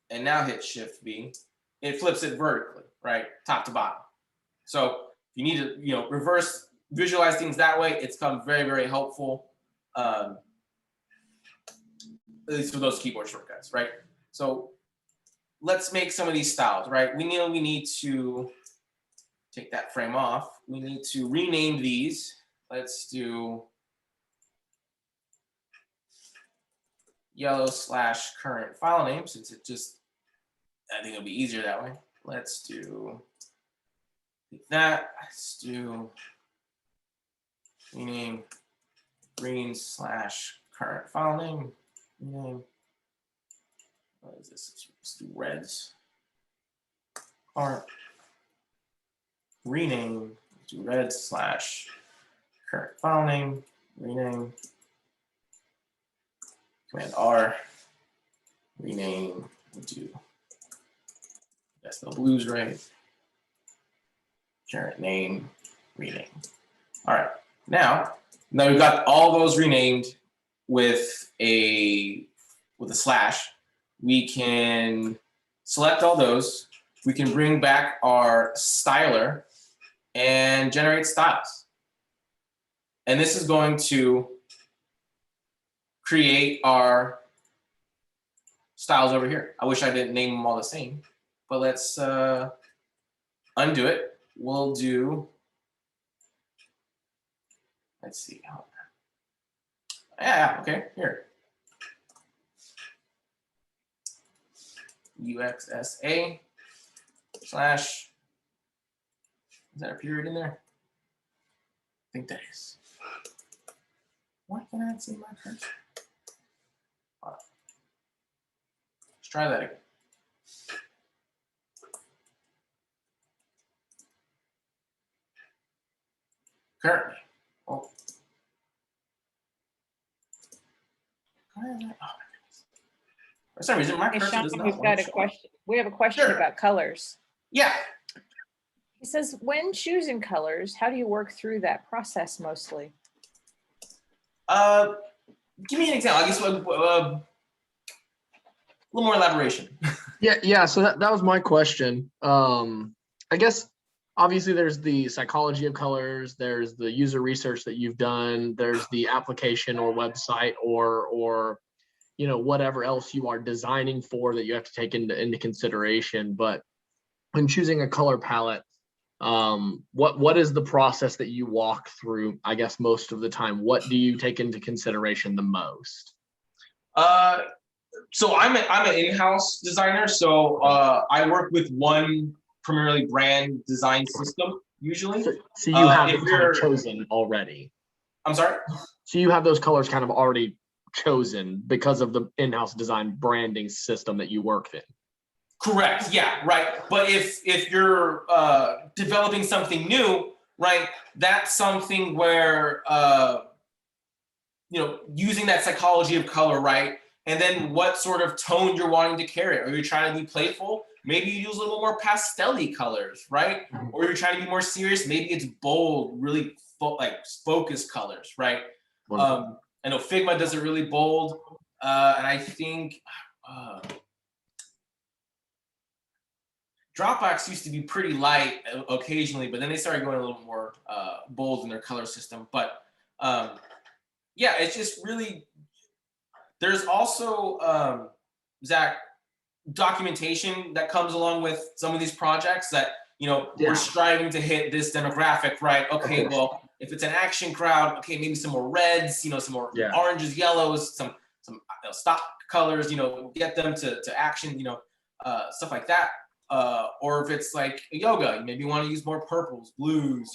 and now hit Shift V, it flips it vertically, right, top to bottom. So if you need to, you know, reverse visualize things that way, it's come very, very helpful. At least for those keyboard shortcuts, right? So let's make some of these styles, right? We need to take that frame off. We need to rename these. Let's do yellow/current file name, since it just, I think it'll be easier that way. Let's do that. Let's do rename green/current file name. Rename. What is this? Let's do reds. Or rename to red/current file name. Rename. Command R. Rename to, that's the blues, right? Current name. Rename. All right. Now we've got all those renamed with a slash. We can select all those. We can bring back our styler and generate styles. And this is going to create our styles over here. I wish I didn't name them all the same, but let's undo it. We'll do, let's see. Yeah, okay, here. UXSA / is that a period in there? I think that is. Why can I see my cursor? Hold on. Let's try that again. Currently. Oh. For some reason, my cursor does not We've got a question. We have a question about colors. Yeah. He says, when choosing colors, how do you work through that process mostly? give me an example. I guess a little more elaboration. Yeah. So that was my question. I guess obviously there's the psychology of colors, there's the user research that you've done, there's the application or website or whatever else you are designing for that you have to take into consideration. But when choosing a color palette, what is the process that you walk through? I guess most of the time, what do you take into consideration the most? So I'm an in-house designer. So I work with one primarily brand design system usually. So you have if it kind of chosen already. I'm sorry. So you have those colors kind of already chosen because of the in-house design branding system that you work in. Correct. Yeah. Right. But if you're developing something new, right, that's something where using that psychology of color, right, and then what sort of tone you're wanting to carry. Are you trying to be playful? Maybe you use a little more pastel-y colors, right? Or you're trying to be more serious. Maybe it's bold, really focused colors, right? I know Figma does it really bold, and I think. Dropbox used to be pretty light occasionally, but then they started going a little more bold in their color system. But yeah, it's just really, there's also, Zach, documentation that comes along with some of these projects that, we're striving to hit this demographic, right? Okay, well, if it's an action crowd, okay, maybe some more reds, some more oranges, yellows, some stock colors, get them to action, stuff like that. Or if it's like yoga, you maybe want to use more purples, blues,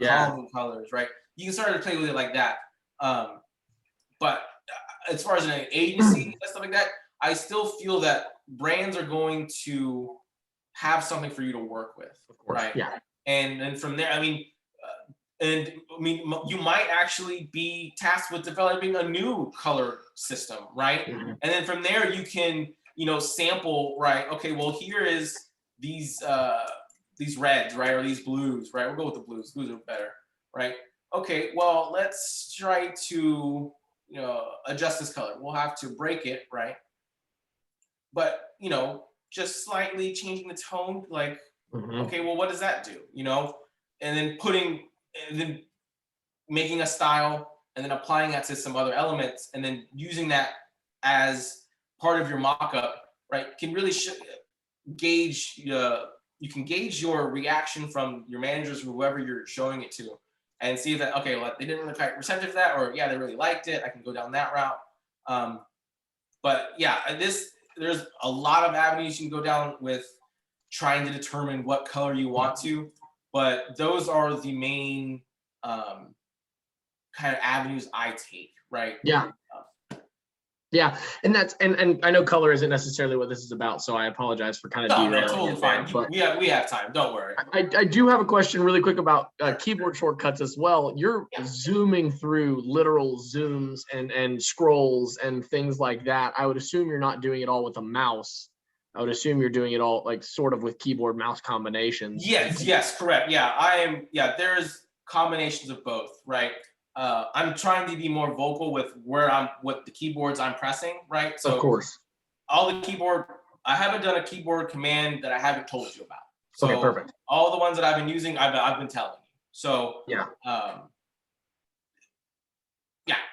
calming colors, right? You can start to play with it like that. But as far as an agency and stuff like that, I still feel that brands are going to have something for you to work with, right? Yeah. And then from there, you might actually be tasked with developing a new color system, right? Mm-hmm. And then from there, you can, sample, right? Okay, well, here is these reds, right, or these blues, right? We'll go with the blues. Blues are better, right? Okay, well, let's try to adjust this color. We'll have to break it, right? But just slightly changing the tone, like, okay, well, what does that do? And then making a style and then applying that to some other elements and then using that as part of your mock-up, right, can really gauge you can gauge your reaction from your managers or whoever you're showing it to and see that, okay, well, they didn't really quite receptive to that, or yeah, they really liked it, I can go down that route. But yeah, there's a lot of avenues you can go down with trying to determine what color you want to, but those are the main kind of avenues I take, right? Yeah, and that's and I know color isn't necessarily what this is about, so I apologize for kind of derailing. Totally fine. But we have time. Don't worry. I do have a question really quick about keyboard shortcuts as well. You're zooming through literal zooms and scrolls and things like that. I would assume you're not doing it all with a mouse. I would assume you're doing it all like sort of with keyboard mouse combinations. Yes, correct. Yeah, I am. Yeah, there's combinations of both, right? I'm trying to be more vocal with what the keyboards I'm pressing, right? So of course, all the keyboard, I haven't done a keyboard command that I haven't told you about. So okay, perfect. All the ones that I've been using, I've been telling you. So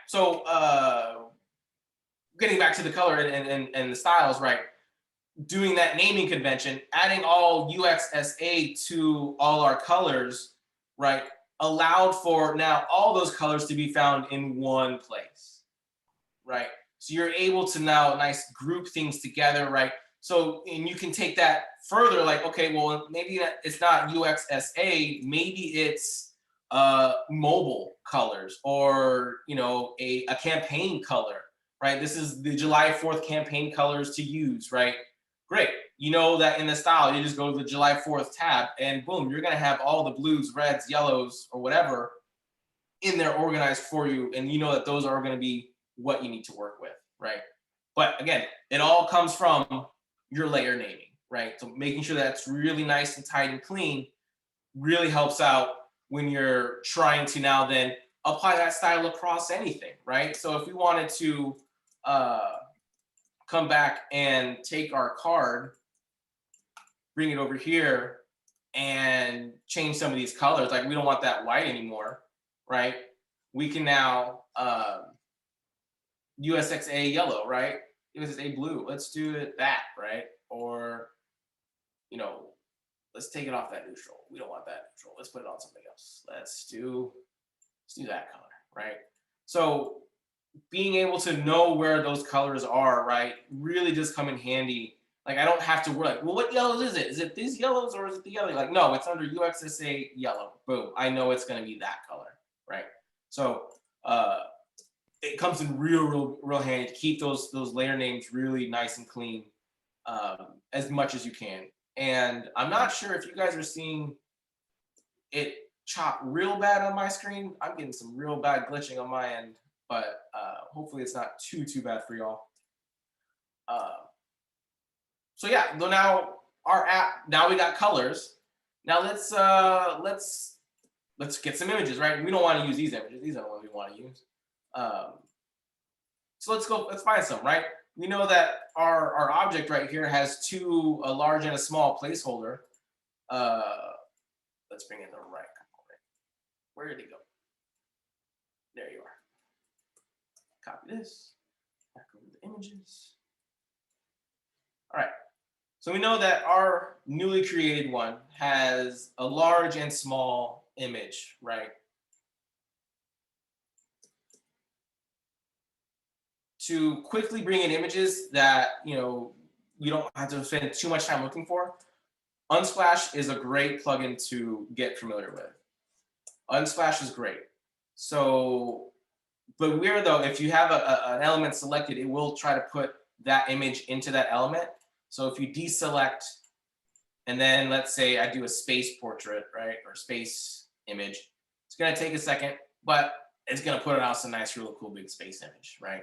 So getting back to the color and the styles, right? Doing that naming convention, adding all UXSA to all our colors, right? Allowed for now all those colors to be found in one place, right? So you're able to now group things together, right? So, and you can take that further, like, okay, well, maybe it's not UXSA, maybe it's mobile colors or, a campaign color, right? This is the July 4th campaign colors to use, right? Great. You know that in the style, you just go to the July 4th tab and boom, you're going to have all the blues, reds, yellows, or whatever in there organized for you. And you know that those are going to be what you need to work with, right? But again, it all comes from your layer naming, right? So making sure that's really nice and tight and clean really helps out when you're trying to now then apply that style across anything, right? So if we wanted to come back and take our card, bring it over here and change some of these colors, like we don't want that white anymore, right? We can now UXSA yellow, right? UXSA blue, let's do it that, right? Or, you know, let's take it off that neutral. We don't want that neutral. Let's put it on something else. Let's do that color, right? So being able to know where those colors are, right, really just come in handy. Like I don't have to worry, like, well, what yellows is it? Is it these yellows or is it the yellow? Like, no, it's under UXSA yellow. Boom, I know it's gonna be that color, right? So it comes in real handy to keep those layer names really nice and clean as much as you can. And I'm not sure if you guys are seeing it chop real bad on my screen. I'm getting some real bad glitching on my end, but hopefully it's not too bad for y'all. So yeah, so now our app, now we got colors. Now let's get some images, right? We don't want to use these images. These are the ones we want to use. So let's find some, right? We know that our object right here has two, a large and a small placeholder. Let's bring in the right component. Where did it go? There you are. Copy this, back over the images. All right, so we know that our newly created one has a large and small image, right? To quickly bring in images that, you know, you don't have to spend too much time looking for, Unsplash is a great plugin to get familiar with. Unsplash is great. So, but where though, if you have an element selected, it will try to put that image into that element. So if you deselect, and then let's say I do a space portrait, right, or space image, it's gonna take a second, but it's gonna put out some nice, really cool big space image, right?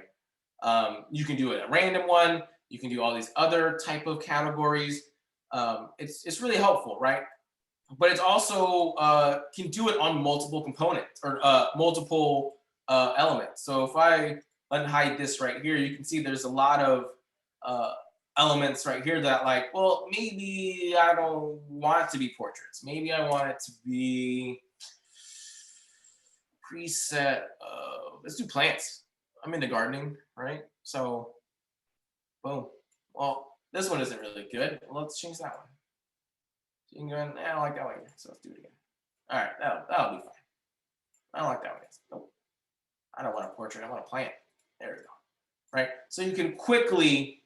You can do it a random one. You can do all these other type of categories. It's really helpful, right? But it's also can do it on multiple components or multiple elements. So if I unhide this right here, you can see there's a lot of elements right here that like, well, maybe I don't want it to be portraits. Maybe I want it to be preset. Let's do plants. I'm into gardening, right? So, boom. Well, this one isn't really good. Well, let's change that one. So you can go in, I don't like that one either, so let's do it again. All right, that'll be fine. I don't like that one. Nope. I don't want a portrait, I want a plant. There we go. Right? So you can quickly,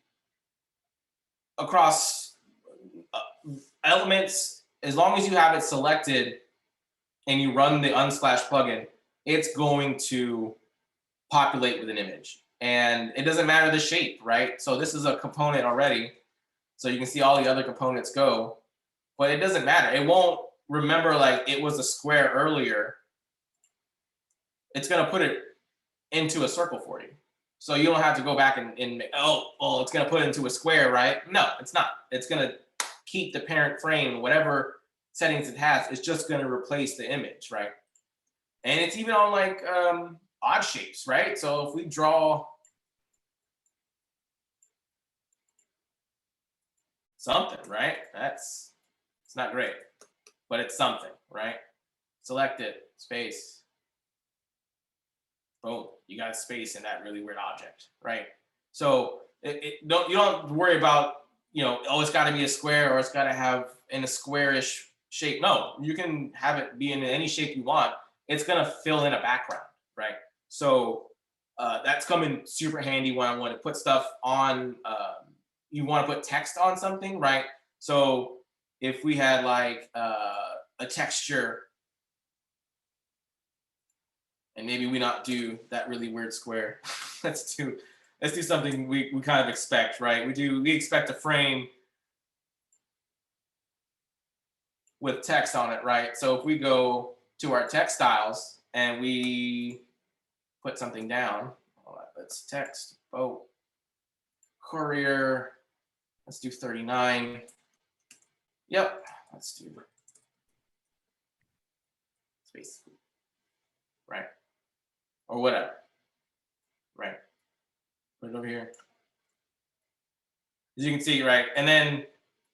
across elements, as long as you have it selected and you run the Unsplash plugin, it's going to populate with an image. And it doesn't matter the shape, right? So this is a component already. So you can see all the other components go, but it doesn't matter. It won't remember like it was a square earlier. It's gonna put it into a circle for you. So you don't have to go back and oh, it's gonna put it into a square, right? No, it's not. It's gonna keep the parent frame, whatever settings it has, it's just gonna replace the image, right? And it's even on like odd shapes, right? So if we draw something, right? It's not great, but it's something, right? Select it, space. Boom, you got space in that really weird object, right? So you don't worry about, you know, oh, it's got to be a square or it's got to have in a squarish shape. No, you can have it be in any shape you want. It's gonna fill in a background, right? So that's coming super handy when I want to put stuff on. You want to put text on something, right? So if we had like a texture, and maybe we not do that really weird square. let's do something we kind of expect, right? We expect a frame with text on it, right? So if we go to our text styles and we put something down, let's text, courier, let's do 39. Yep, let's do space, right? or whatever, right? Put it over here. As you can see, right? And then,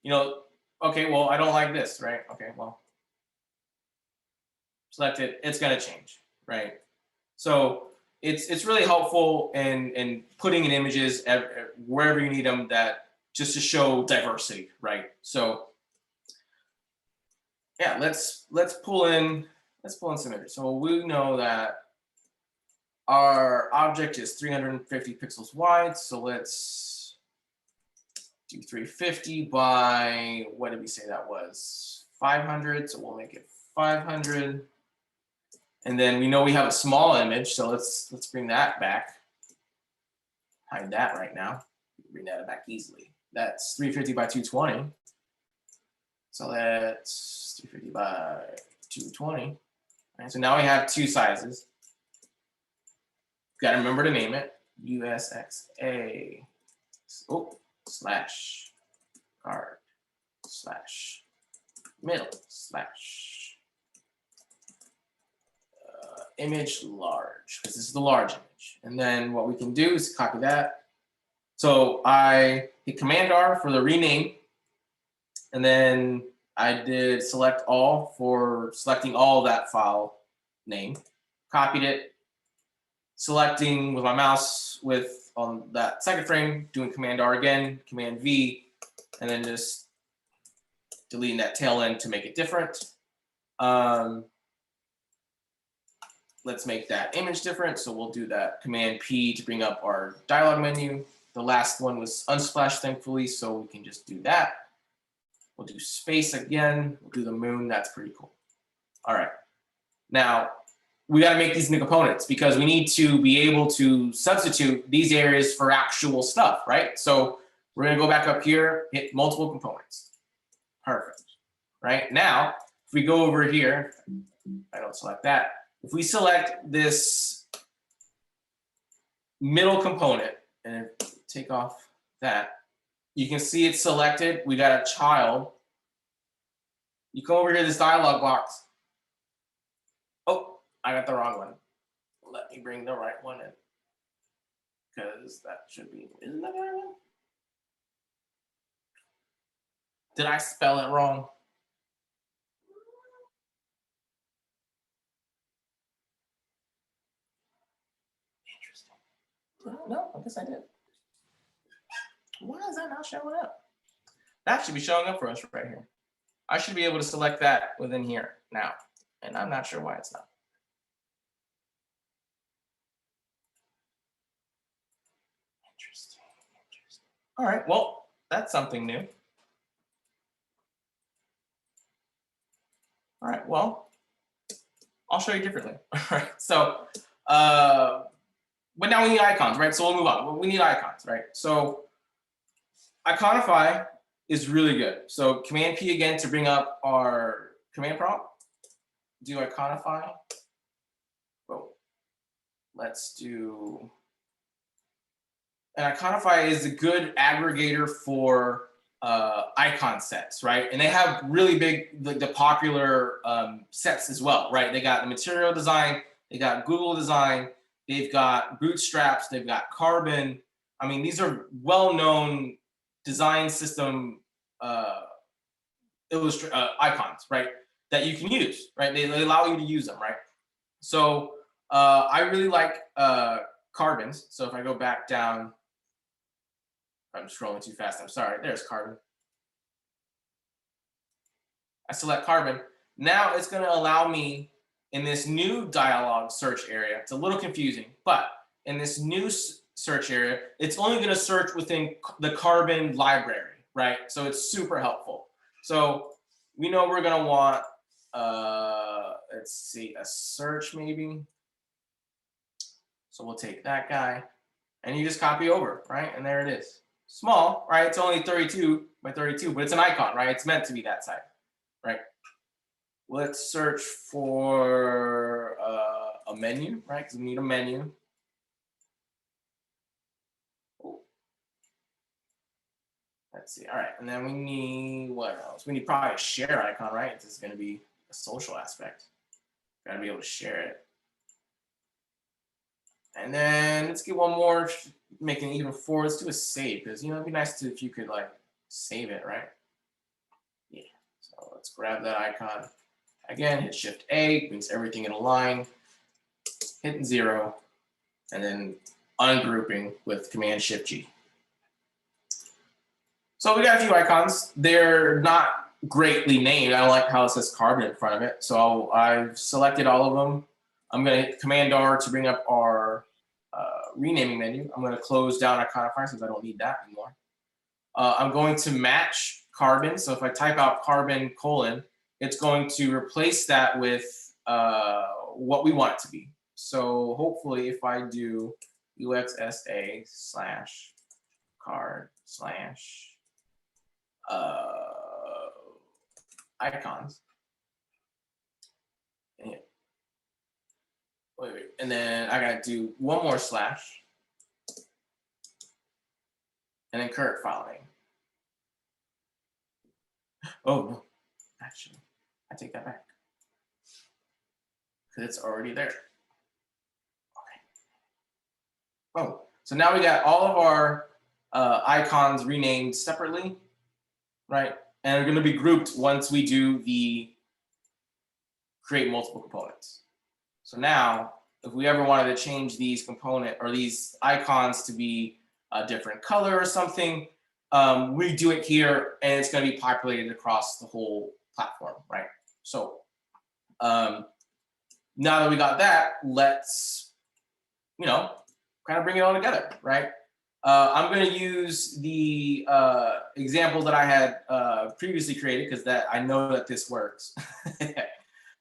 you know, okay, well, I don't like this, right? Okay, well, select it, it's gonna change, right? So it's really helpful in putting in images wherever you need them, that just to show diversity, right? So yeah, let's pull in some images. So we know that our object is 350 pixels wide. So let's do 350 by, what did we say that was? 500. So we'll make it 500. And then we know we have a small image, so let's bring that back. Hide that right now. Bring that back easily. That's 350 by 220. So that's 350 by 220. All right, so now we have two sizes. Got to remember to name it. UXSA slash card slash middle slash image large, because this is the large image. And then what we can do is copy that. So I hit Command R for the rename, and then I did select all for selecting all that file name, copied it, selecting with my mouse on that second frame, doing Command R again, Command V, and then just deleting that tail end to make it different. Let's make that image different. So we'll do that Command P to bring up our dialog menu. The last one was unsplash, thankfully, so we can just do that. We'll do space again. We'll do the moon. That's pretty cool. All right. Now, we got to make these new components because we need to be able to substitute these areas for actual stuff, right? So we're going to go back up here, hit multiple components. Perfect. Right? Now, if we go over here, I don't select that. If we select this middle component and take off that, you can see it's selected. We got a child. You come over here, this dialog box. Oh, I got the wrong one. Let me bring the right one in, because that should be, isn't that the right one? Did I spell it wrong? No, I guess I did. Why is that not showing up? That should be showing up for us right here. I should be able to select that within here now, and I'm not sure why it's not. Interesting. All right, well, that's something new. All right, well, I'll show you differently. All right, so, but now we need icons, right? So we'll move on. We need icons, right? So Iconify is really good. So Command P again to bring up our command prompt. Do Iconify. Whoa. Let's do. And Iconify is a good aggregator for icon sets, right? And they have really big, the popular sets as well, right? They got the material design, they got Google design, they've got bootstraps, they've got carbon. I mean, these are well-known design system icons, right? That you can use, right? They allow you to use them, right? So I really like carbons. So if I go back down, I'm scrolling too fast, I'm sorry, there's carbon. I select carbon. Now it's gonna allow me in this new dialog search area, it's a little confusing, but in this new search area, it's only gonna search within the carbon library, right? So it's super helpful. So we know we're gonna want, let's see, a search maybe. So we'll take that guy and you just copy over, right? And there it is. Small, right? It's only 32 by 32, but it's an icon, right? It's meant to be that size, right? Let's search for a menu, right? Because we need a menu. Let's see. All right, and then we need what else? We need probably a share icon, right? This is going to be a social aspect. Got to be able to share it. And then let's get one more, making it even 4. Let's do a save, because you know it'd be nice to if you could like save it, right? Yeah. So let's grab that icon. Again, hit Shift A, brings everything in a line. Hitting 0, and then ungrouping with Command Shift G. So we got a few icons. They're not greatly named. I don't like how it says carbon in front of it. So I've selected all of them. I'm going to hit Command R to bring up our renaming menu. I'm going to close down Iconify since I don't need that anymore. I'm going to match carbon. So if I type out carbon : it's going to replace that with what we want it to be. So hopefully if I do UXSA / card / icons. And wait, and then I gotta do one more / and then current file name. Oh no, actually, I take that back because it's already there. Okay. Oh, so now we got all of our icons renamed separately, right? And they're going to be grouped once we do the create multiple components. So now, if we ever wanted to change these component or these icons to be a different color or something, we do it here, and it's going to be populated across the whole platform, right? So now that we got that, let's, you know, kind of bring it all together, right? I'm going to use the example that I had previously created because that I know that this works.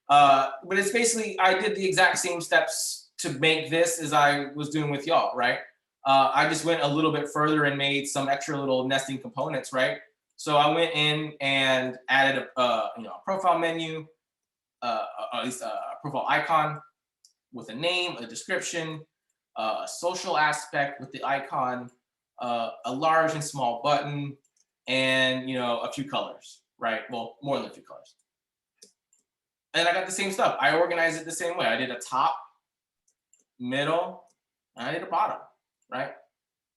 But it's basically, I did the exact same steps to make this as I was doing with y'all, right? I just went a little bit further and made some extra little nesting components, right? So I went in and added a profile menu, at least a profile icon with a name, a description, a social aspect with the icon, a large and small button, and a few colors, right? Well, more than a few colors. And I got the same stuff. I organized it the same way. I did a top, middle, and I did a bottom, right?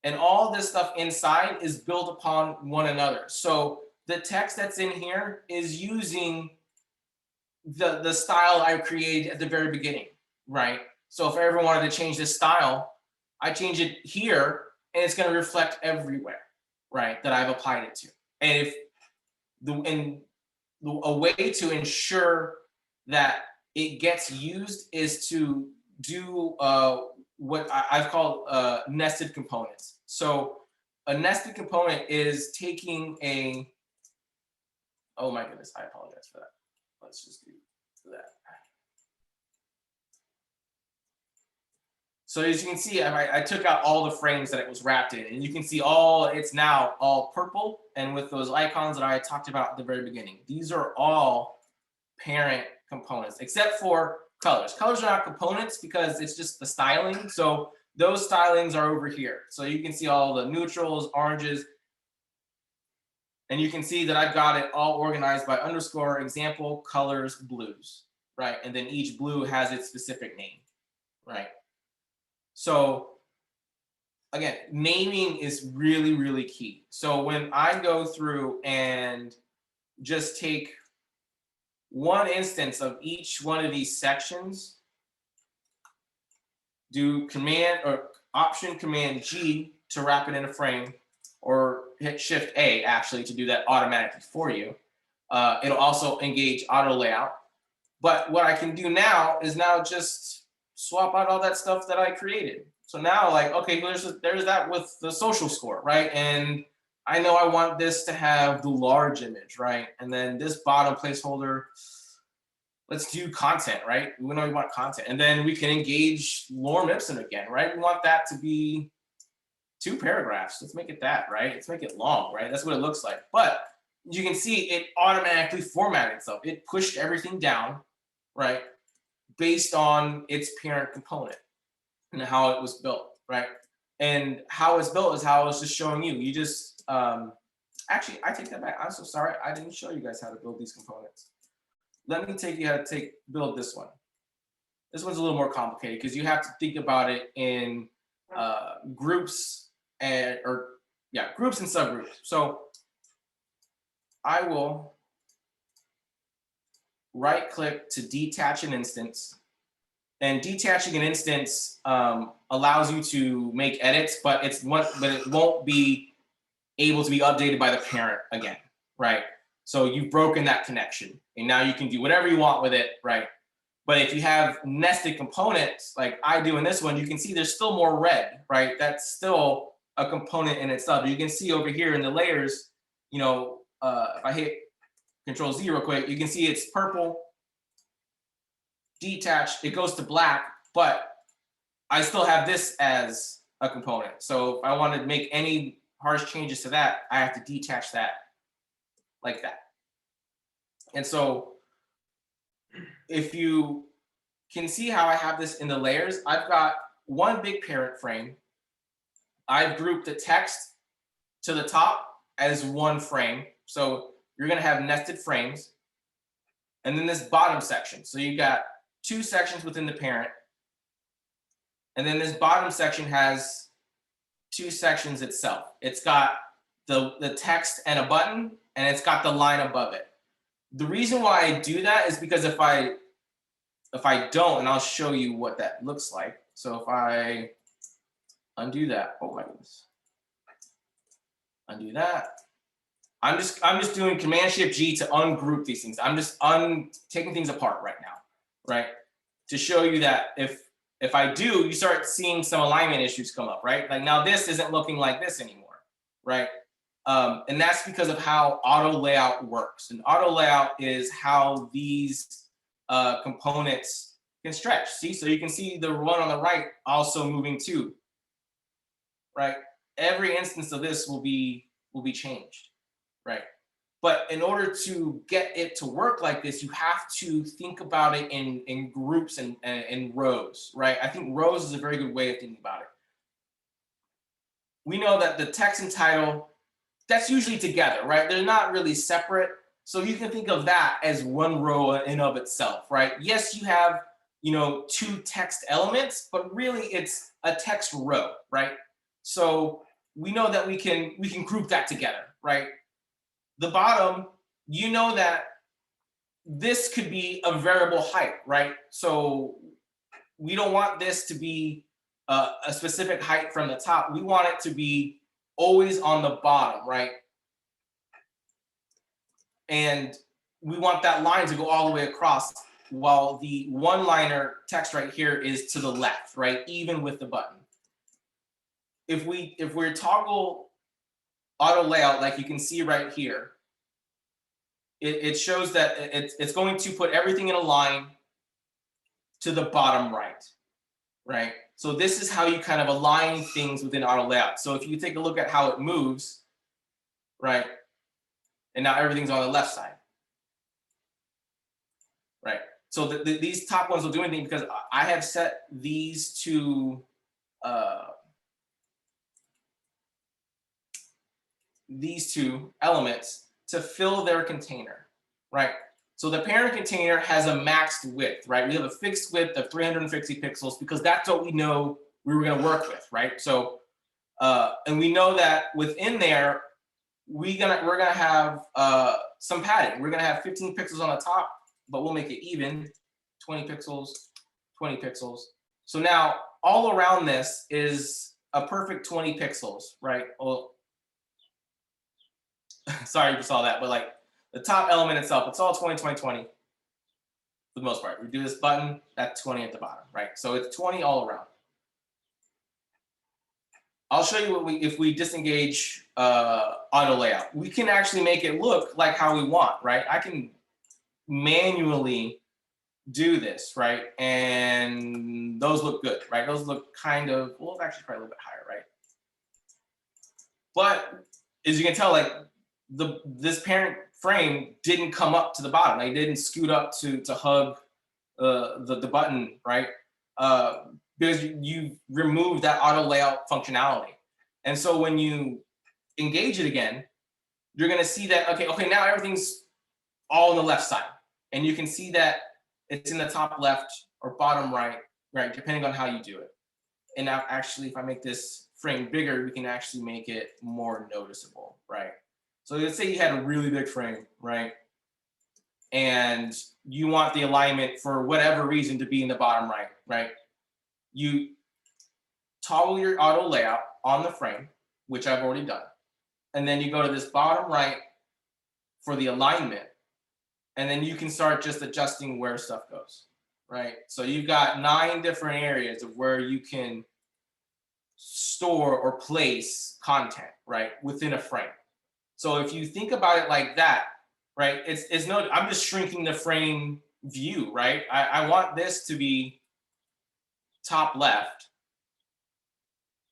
And all this stuff inside is built upon one another. So the text that's in here is using the style I created at the very beginning, right? So if I ever wanted to change this style, I change it here, and it's going to reflect everywhere, right, that I've applied it to. And a way to ensure that it gets used is to do what I've called nested components. So a nested component is taking a, oh my goodness, I apologize for that. Let's just do that. So as you can see, I took out all the frames that it was wrapped in, and you can see it's now all purple, and with those icons that I talked about at the very beginning. These are all parent components, except for colors. Colors are not components because it's just the styling. So those stylings are over here. So you can see all the neutrals, oranges, and you can see that I've got it all organized by underscore example colors blues, right? And then each blue has its specific name, right? So again, naming is really, really key. So when I go through and just take one instance of each one of these sections, do Command or Option Command G to wrap it in a frame, or hit Shift A actually to do that automatically for you. It'll also engage auto layout. But what I can do now is just swap out all that stuff that I created. So now, like, okay, there's that with the social score, right? And I know I want this to have the large image, right? And then this bottom placeholder, let's do content, right? We know we want content. And then we can engage Lorem Ipsum again, right? We want that to be 2 paragraphs. Let's make it that, right? Let's make it long, right? That's what it looks like. But you can see it automatically formatted itself. It pushed everything down, right? Based on its parent component and how it was built, right? And how it's built is how I was just showing you. You just, actually, I take that back. I'm so sorry. I didn't show you guys how to build these components. Let me take you how to build this one. This one's a little more complicated because you have to think about it in groups and groups and subgroups. So I will right click to detach an instance, and detaching an instance allows you to make edits, but it won't be able to be updated by the parent again, right? So you've broken that connection, and now you can do whatever you want with it, right? But if you have nested components like I do in this one, you can see there's still more red, right? That's still a component in itself. You can see over here in the layers, you know, if I hit Control-Z real quick, you can see it's purple, detached, it goes to black, but I still have this as a component. So if I want to make any harsh changes to that, I have to detach that like that. And so if you can see how I have this in the layers, I've got one big parent frame. I've grouped the text to the top as one frame. So you're going to have nested frames. And then this bottom section. So you've got two sections within the parent. And then this bottom section has two sections itself. It's got the text and a button, and it's got the line above it. The reason why I do that is because if I don't, and I'll show you what that looks like. So if I undo that, oh my goodness, undo that. I'm just doing Command-Shift-G to ungroup these things. I'm just taking things apart right now, right? To show you that if I do, you start seeing some alignment issues come up, right? Like now this isn't looking like this anymore, right? And that's because of how auto layout works. And auto layout is how these components can stretch. See, so you can see the one on the right also moving too, right? Every instance of this will be changed, right? But in order to get it to work like this, you have to think about it in groups and rows, right? I think rows is a very good way of thinking about it. We know that the text and title, that's usually together, right? They're not really separate. So you can think of that as one row in of itself, right? Yes, you have, you know, two text elements, but really it's a text row, right? So we know that we can group that together, right? The bottom, you know that this could be a variable height, right? So we don't want this to be a specific height from the top. We want it to be always on the bottom, right? And we want that line to go all the way across, while the one-liner text right here is to the left, right? Even with the button. If we're toggle auto layout, like you can see right here, it shows that it's going to put everything in a line to the bottom right, right? So this is how you kind of align things within auto layout. So if you take a look at how it moves, right? And now everything's on the left side, right? So these top ones will do anything because I have set these two elements to fill their container, right? So the parent container has a maxed width, right? We have a fixed width of 350 pixels because that's what we know we were going to work with, right? So, and we know that within there, we're gonna have some padding. We're gonna have 15 pixels on the top, but we'll make it even, 20 pixels, 20 pixels. So now all around this is a perfect 20 pixels, right? Well, sorry if you saw that, but like the top element itself, it's all 20, 20, 20 for the most part. We do this button, that's 20 at the bottom, right? So it's 20 all around. I'll show you what if we disengage auto layout. We can actually make it look like how we want, right? I can manually do this, right? And those look good, right? Those look kind of, well, actually probably a little bit higher, right? But as you can tell, like this parent frame didn't come up to the bottom. They didn't scoot up to hug the button, right? Because you remove that auto layout functionality. And so when you engage it again, you're gonna see that, okay, now everything's all on the left side. And you can see that it's in the top left or bottom right, right, depending on how you do it. And now actually, if I make this frame bigger, we can actually make it more noticeable, right? So let's say you had a really big frame, right? And you want the alignment for whatever reason to be in the bottom right, right? You toggle your auto layout on the frame, which I've already done. And then you go to this bottom right for the alignment. And then you can start just adjusting where stuff goes, right? So you've got 9 different areas of where you can store or place content, right, within a frame. So if you think about it like that, right, it's no, I'm just shrinking the frame view, right? I want this to be top left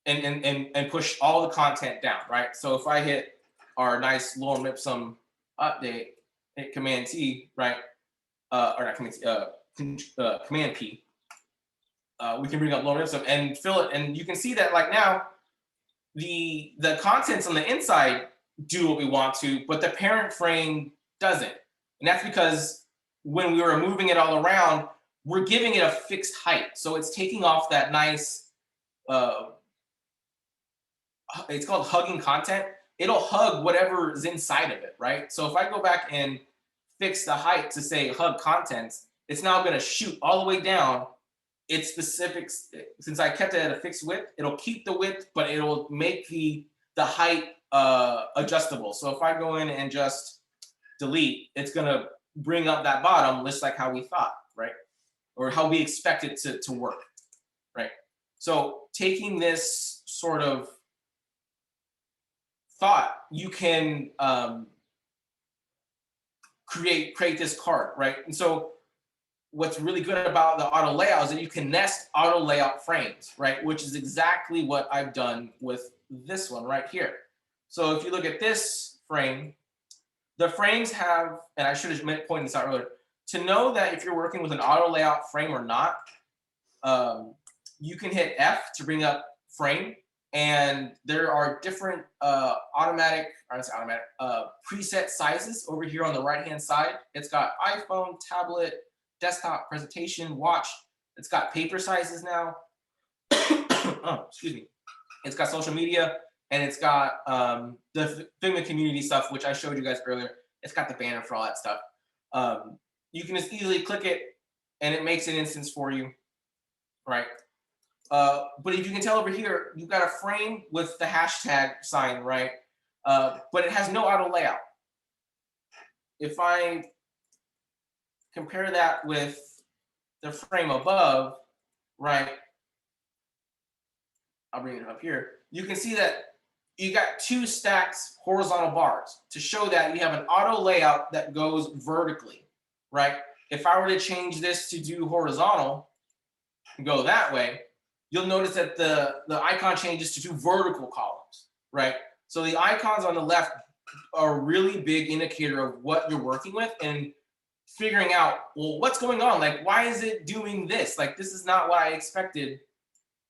and push all the content down, right? So if I hit our nice lorem ipsum update, hit Command T, right? Or not Command T, Command P. We can bring up lorem ipsum and fill it, and you can see that like now the contents on the inside do what we want to, but the parent frame doesn't. And that's because when we were moving it all around, we're giving it a fixed height. So it's taking off that nice, it's called hugging content. It'll hug whatever is inside of it, right? So if I go back and fix the height to say hug contents, it's now gonna shoot all the way down. It's specific, since I kept it at a fixed width, it'll keep the width, but it'll make the height adjustable. So if I go in and just delete, it's gonna bring up that bottom just like how we thought, right? Or how we expect it to work, right? So taking this sort of thought, you can create this card, right? And so what's really good about the auto layout is that you can nest auto layout frames, right? Which is exactly what I've done with this one right here. So if you look at this frame, the frames have, and I should have pointed this out earlier, to know that if you're working with an auto layout frame or not, you can hit F to bring up frame, and there are different preset sizes over here on the right-hand side. It's got iPhone, tablet, desktop, presentation, watch. It's got paper sizes now. Oh, excuse me. It's got social media, and it's got the Figma Community stuff, which I showed you guys earlier. It's got the banner for all that stuff. You can just easily click it, and it makes an instance for you, right? But if you can tell over here, you've got a frame with the hashtag sign, right? But it has no auto layout. If I compare that with the frame above, right? I'll bring it up here. You can see that you got 2 stacked horizontal bars to show that you have an auto layout that goes vertically, right? If I were to change this to do horizontal and go that way, you'll notice that the icon changes to 2 vertical columns, right? So the icons on the left are a really big indicator of what you're working with and figuring out, well, what's going on? Like, why is it doing this? Like, this is not what I expected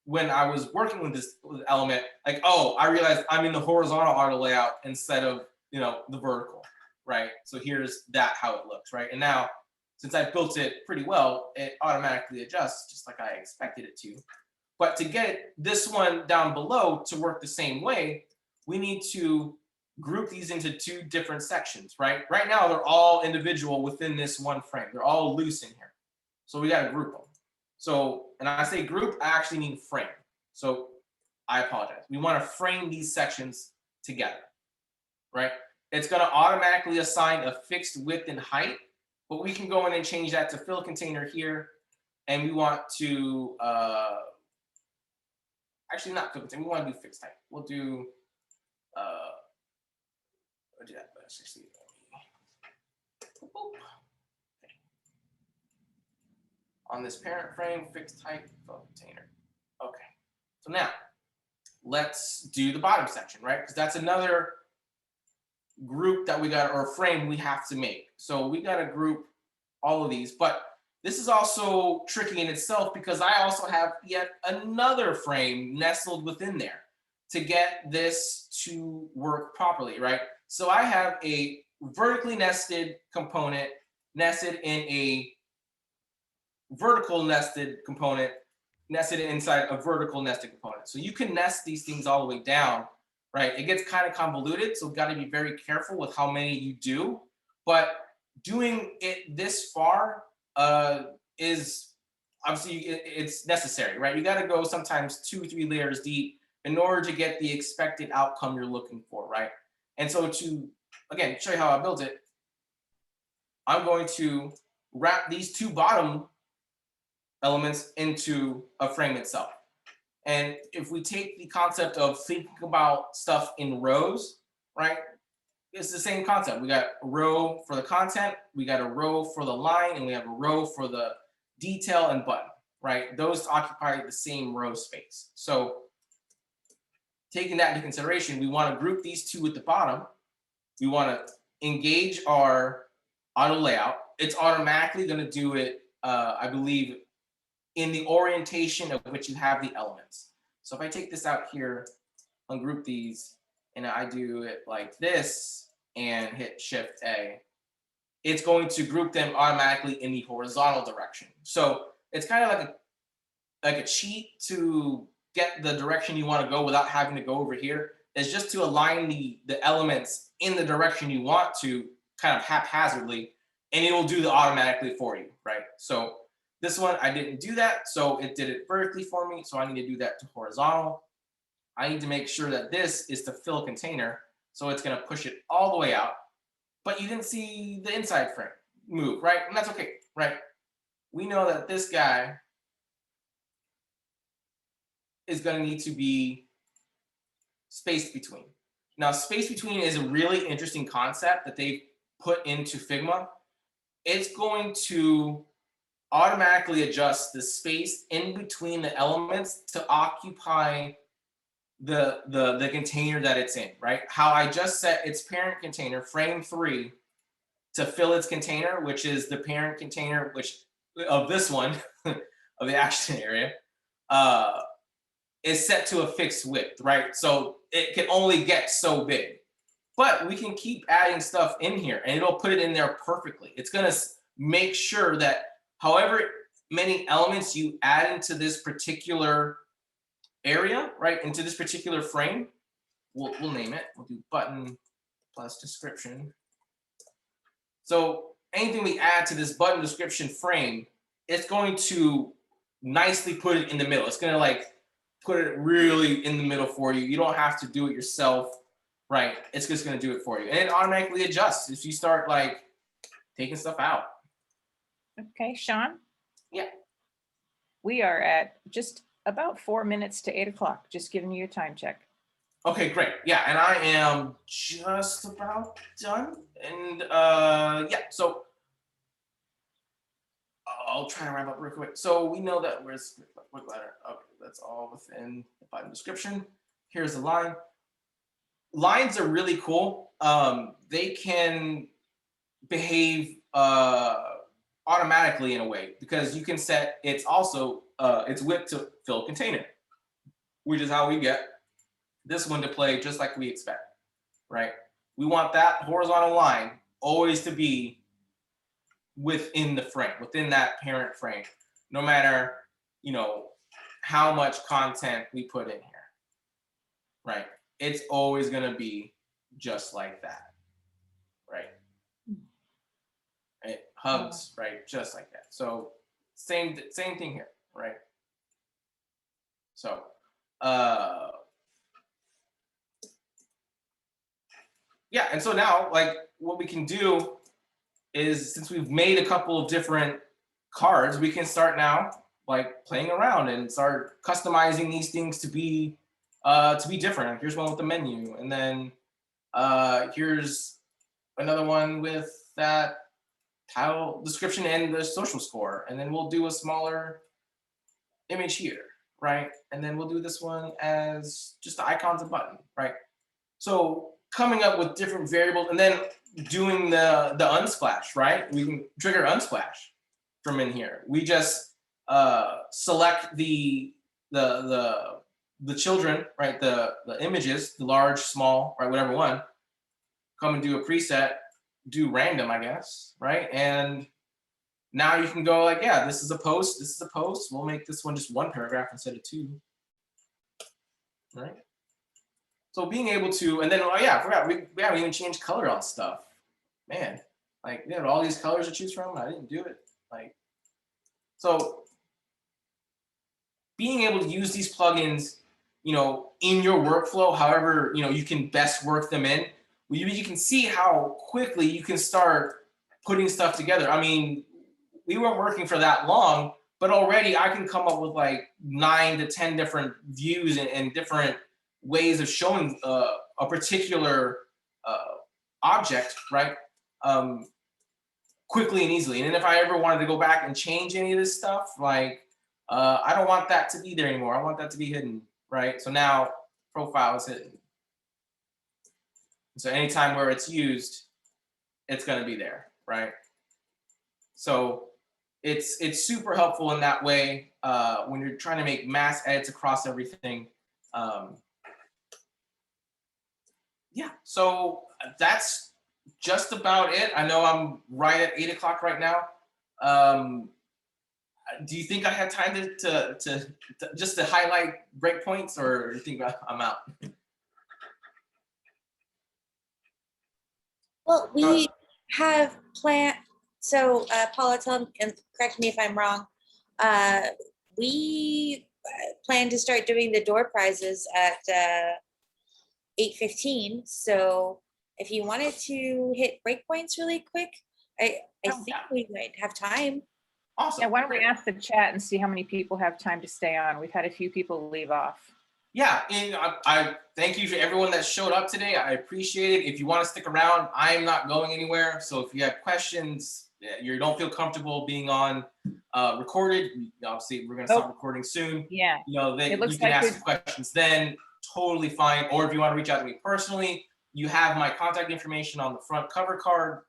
when I was working with this element. Like, oh, I realized I'm in the horizontal auto layout instead of, you know, the vertical, right? So here's that how it looks, right? And now, since I built it pretty well, it automatically adjusts just like I expected it to. But to get this one down below to work the same way, we need to group these into 2 different sections, right? Right now, they're all individual within this one frame. They're all loose in here. So we got to group them. So, and I say group, I actually mean frame. So I apologize. We want to frame these sections together, right? It's going to automatically assign a fixed width and height, but we can go in and change that to fill container here. And we want to, actually not fill container, we want to do fixed height. We'll do, we'll do that, but let's just see. On this parent frame, fixed height, fill container. Okay, so now let's do the bottom section, right? Because that's another group that we got, or frame we have to make. So we got to group all of these, but this is also tricky in itself because I also have yet another frame nestled within there to get this to work properly, right? So I have a vertically nested component nested in a vertical nested component nested inside a vertical nested component. So you can nest these things all the way down, right? It gets kind of convoluted, so got to be very careful with how many you do. But doing it this far is obviously it's necessary, right? You got to go sometimes 2-3 layers deep in order to get the expected outcome you're looking for, right? And so to, again, show you how I built it, I'm going to wrap these two bottom elements into a frame itself. And if we take the concept of thinking about stuff in rows, right? It's the same concept. We got a row for the content, we got a row for the line, and we have a row for the detail and button, right? Those occupy the same row space. So taking that into consideration, we want to group these two at the bottom. We want to engage our auto layout. It's automatically going to do it, I believe, in the orientation of which you have the elements. So if I take this out here, ungroup these, and I do it like this and hit Shift A, it's going to group them automatically in the horizontal direction. So it's kind of like a cheat to get the direction you want to go without having to go over here. It's just to align the elements in the direction you want to kind of haphazardly, and it will do the automatically for you, right? So this one, I didn't do that, so it did it vertically for me, so I need to do that to horizontal. I need to make sure that this is to fill container, so it's gonna push it all the way out, but you didn't see the inside frame move, right? And that's okay, right? We know that this guy is gonna need to be spaced between. Now, space between is a really interesting concept that they put into Figma. It's going to automatically adjust the space in between the elements to occupy the container that it's in, right? How I just set its parent container, frame 3, to fill its container, which is the parent container, which of this one, of the action area, is set to a fixed width, right? So it can only get so big. But we can keep adding stuff in here and it'll put it in there perfectly. It's gonna make sure that however many elements you add into this particular area, right, into this particular frame, we'll name it. We'll do button plus description. So anything we add to this button description frame, it's going to nicely put it in the middle. It's gonna like put it really in the middle for you. You don't have to do it yourself, right? It's just gonna do it for you. And it automatically adjusts if you start like taking stuff out. Okay, Shawn? Yeah. We are at just about 4 minutes to 8 o'clock, just giving you a time check. Okay, great. Yeah, and I am just about done. And yeah, so I'll try to wrap up real quick. So we know that where's quick letter. Okay, that's all within the button description. Here's the line. Lines are really cool. They can behave automatically in a way because you can set it's also its width to fill container, which is how we get this one to play just like we expect, right? We want that horizontal line always to be within the frame, within that parent frame, no matter, you know, how much content we put in here, right? It's always gonna be just like that, right? It hugs, right, just like that. So same thing here, right? So yeah, and so now like what we can do is since we've made a couple of different cards, we can start now like playing around and start customizing these things to be different. Here's one with the menu, and then here's another one with that title description and the social score, and then we'll do a smaller image here, right? And then we'll do this one as just the icons and button, right? So coming up with different variables and then doing the unsplash, right? We can trigger unsplash from in here. We just select the children, right? The images, the large, small, right? Whatever one. Come and do a preset, do random, I guess, right? And now you can go like, yeah, this is a post, this is a post. We'll make this one just one paragraph instead of two, right? So being able to, and then, oh yeah, I forgot, we haven't even changed color on stuff. Man, like, we have all these colors to choose from. I didn't do it. Like, so being able to use these plugins, you know, in your workflow, however, you know, you can best work them in, you can see how quickly you can start putting stuff together. I mean, we weren't working for that long, but already I can come up with like 9 to 10 different views and different ways of showing a particular object, right? Quickly and easily. And then if I ever wanted to go back and change any of this stuff, like, I don't want that to be there anymore. I want that to be hidden, right? So now profile is hidden. So anytime where it's used, it's going to be there, right? So it's super helpful in that way when you're trying to make mass edits across everything. Yeah, so that's just about it. I know I'm right at 8 o'clock right now. Do you think I had time to just to highlight breakpoints, or do you think I'm out? Well, we have planned, so Paula, and correct me if I'm wrong. We plan to start doing the door prizes at 8:15. So if you wanted to hit breakpoints really quick, I think we might have time. Awesome. Yeah, why don't we ask the chat and see how many people have time to stay on? We've had a few people leave off. Yeah, and I thank you to everyone that showed up today. I appreciate it. If you want to stick around, I'm not going anywhere. So if you have questions, you don't feel comfortable being on recorded, obviously we're going to start recording soon. Yeah. You know, then you can ask questions then, totally fine. Or if you want to reach out to me personally, you have my contact information on the front cover card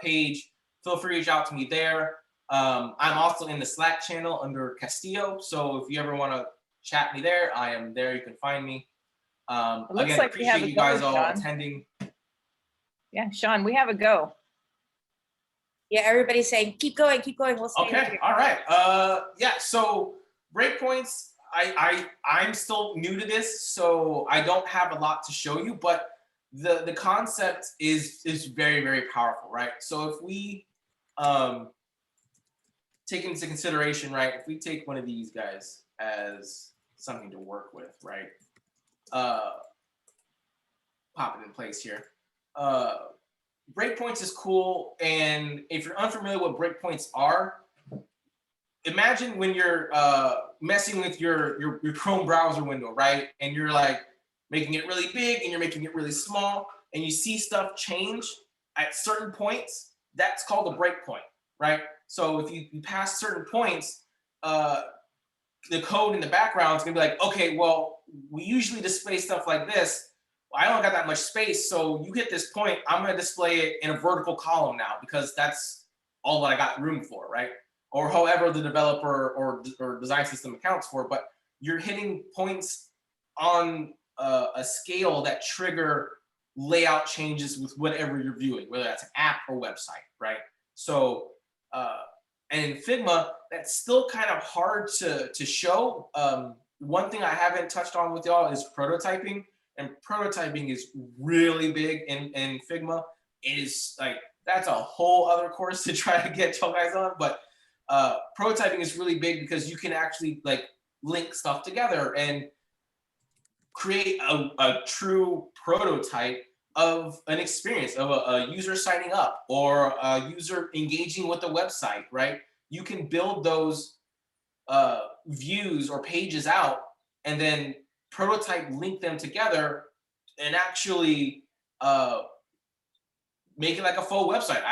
page. Feel free to reach out to me there. I'm also in the Slack channel under Castillo. So if you ever want to chat me there, I am there. You can find me. Again, like appreciate you guys all attending. Yeah, Shawn, we have a go. Yeah, everybody's saying, keep going, keep going. We'll stay Okay, all right. Yeah, so breakpoints, I'm still new to this, so I don't have a lot to show you, but the concept is very, very powerful, right? So if we take into consideration, right, if we take one of these guys as something to work with, right? Pop it in place here. Breakpoints is cool, and if you're unfamiliar with breakpoints are, imagine when you're messing with your Chrome browser window, right? And you're like making it really big and you're making it really small, and you see stuff change at certain points. That's called a breakpoint, right? So if you pass certain points, the code in the background is gonna be like, okay, well, we usually display stuff like this. Well, I don't got that much space, so you hit this point, I'm gonna display it in a vertical column now because that's all that I got room for, right? Or however the developer or design system accounts for, but you're hitting points on a scale that trigger layout changes with whatever you're viewing, whether that's an app or website, right? So, and in Figma, that's still kind of hard to show. One thing I haven't touched on with y'all is prototyping. And prototyping is really big in Figma. It is like, that's a whole other course to try to get y'all guys on. But prototyping is really big because you can actually like link stuff together and create a true prototype of an experience, of a user signing up or a user engaging with the website, right? You can build those views or pages out and then prototype link them together and actually make it like a full website.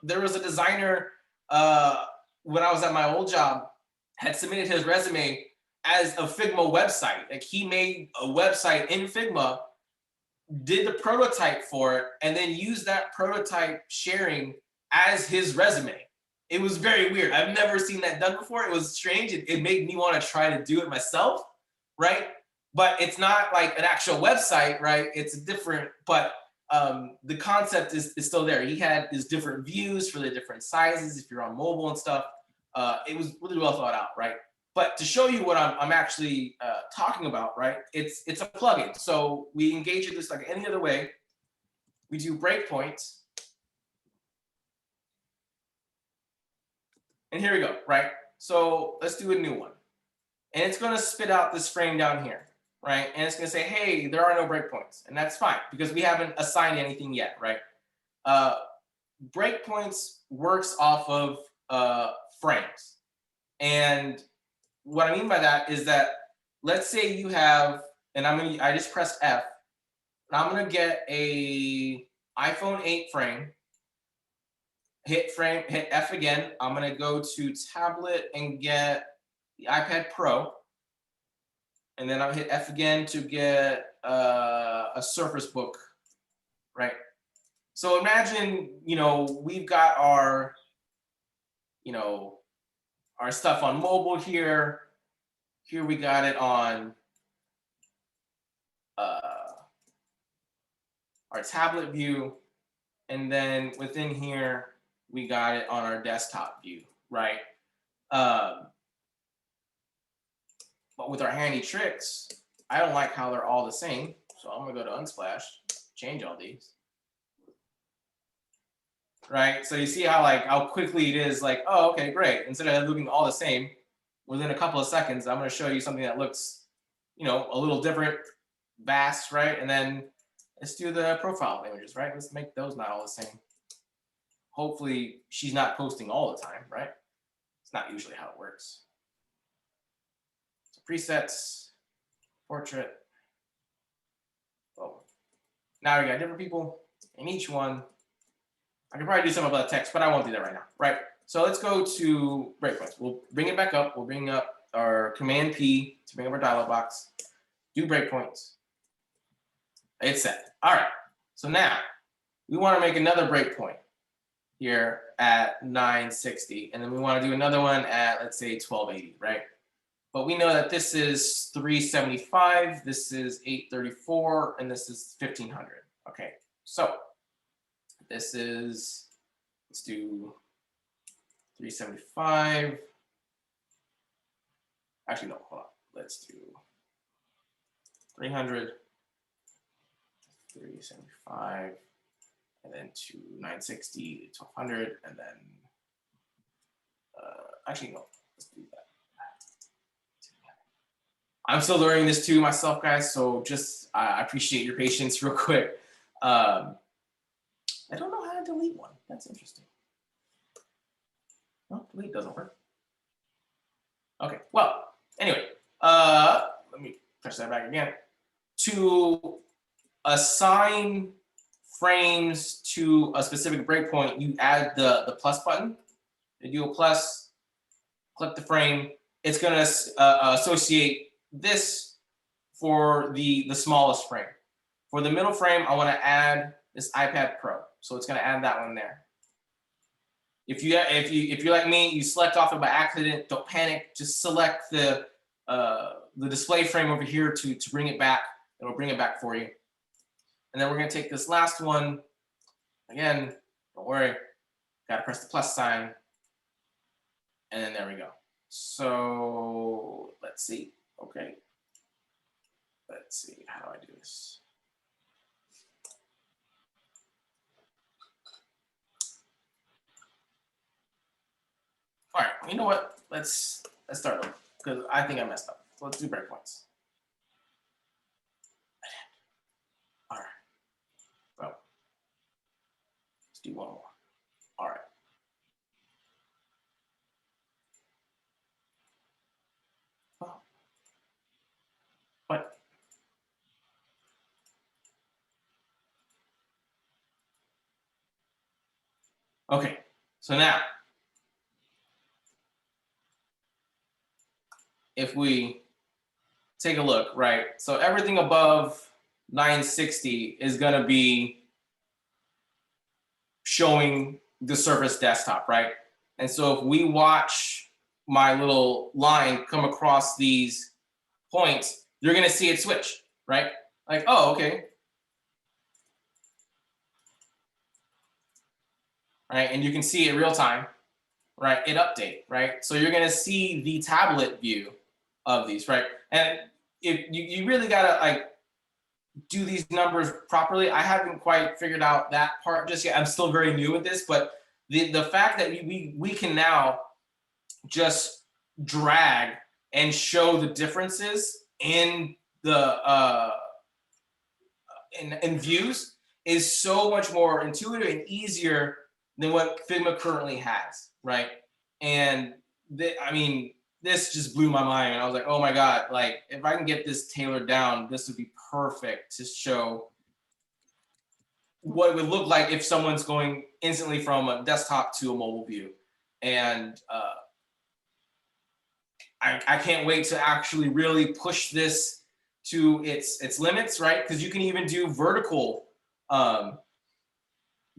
There was a designer when I was at my old job had submitted his resume as a Figma website. Like he made a website in Figma, did the prototype for it, and then used that prototype sharing as his resume. It was very weird. I've never seen that done before. It was strange. It made me want to try to do it myself, right? But it's not like an actual website, right? It's different, but the concept is still there. He had his different views for the different sizes. If you're on mobile and stuff, it was really well thought out, right? But to show you what I'm actually talking about, right? It's a plugin. So we engage it just like any other way. We do breakpoints. And here we go, right? So let's do a new one. And it's going to spit out this frame down here, right? And it's going to say, hey, there are no breakpoints. And that's fine because we haven't assigned anything yet, right? Breakpoints works off of frames. And what I mean by that is that, let's say you have, and I just pressed F, and I'm going to get a iPhone 8 frame. Hit F again. I'm going to go to tablet and get the iPad Pro. And then I'll hit F again to get a Surface Book, right? So imagine, we've got our, our stuff on mobile here. Here we got it on our tablet view. And then within here, we got it on our desktop view, right? But with our handy tricks, I don't like how they're all the same. So I'm gonna go to Unsplash, change all these. Right, so you see how quickly it is like, oh, okay, great. Instead of looking all the same, within a couple of seconds, I'm gonna show you something that looks, a little different, vast, right? And then let's do the profile images, right? Let's make those not all the same. Hopefully she's not posting all the time, right? It's not usually how it works. So presets, portrait. Oh, now we got different people in each one. I can probably do some of the text, but I won't do that right now, right? So let's go to breakpoints. We'll bring it back up. We'll bring up our Command P to bring up our dialog box. Do breakpoints. It's set. All right. So now we want to make another breakpoint here at 960, and then we want to do another one at, let's say, 1280, right? But we know that this is 375, this is 834, and this is 1500. Okay, so this is, let's do 375. Actually, no, hold on. Let's do 300, 375, and then to 960, 1200, and then, actually, no, let's do that. I'm still learning this too myself, guys, so just, I appreciate your patience real quick. I don't know how to delete one. That's interesting. Well, delete doesn't work. Okay, well, anyway, let me touch that back again. To assign frames to a specific breakpoint, you add the plus button. You do a plus, click the frame. It's going to associate this for the smallest frame. For the middle frame, I want to add this iPad Pro, so it's going to add that one there. If you're like me, you select off it by accident. Don't panic. Just select the display frame over here to bring it back. It'll bring it back for you. And then we're going to take this last one. Again, don't worry. Got to press the plus sign. And then there we go. So let's see. Okay. Let's see. How do I do this? All right. You know what? Let's start over because I think I messed up. So let's do breakpoints. All right. So let's do one more. All right. What? Okay, so now, if we take a look, right? So everything above 960 is gonna be showing the Surface desktop, right? And so if we watch my little line come across these points, you're gonna see it switch, right? Like, oh, okay. right? And you can see it real time, right? It update, right? So you're gonna see the tablet view of these, right? And if you really gotta like do these numbers properly. I haven't quite figured out that part just yet. I'm still very new with this, but the fact that we can now just drag and show the differences in the in views is so much more intuitive and easier than what Figma currently has, right? And I mean, this just blew my mind. I was like, oh my God, like if I can get this tailored down, this would be perfect to show what it would look like if someone's going instantly from a desktop to a mobile view. And I can't wait to actually really push this to its limits, right? Because you can even do vertical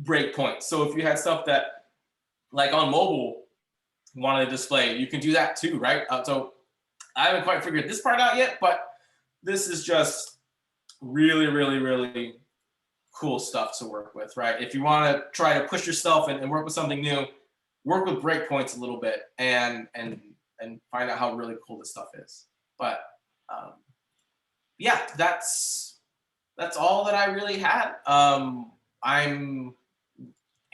breakpoints. So if you had stuff that, like on mobile, wanted to display, you can do that too, right? So I haven't quite figured this part out yet, but this is just really, really, really cool stuff to work with, right? If you want to try to push yourself and work with something new, work with breakpoints a little bit and find out how really cool this stuff is. But yeah, that's all that I really had.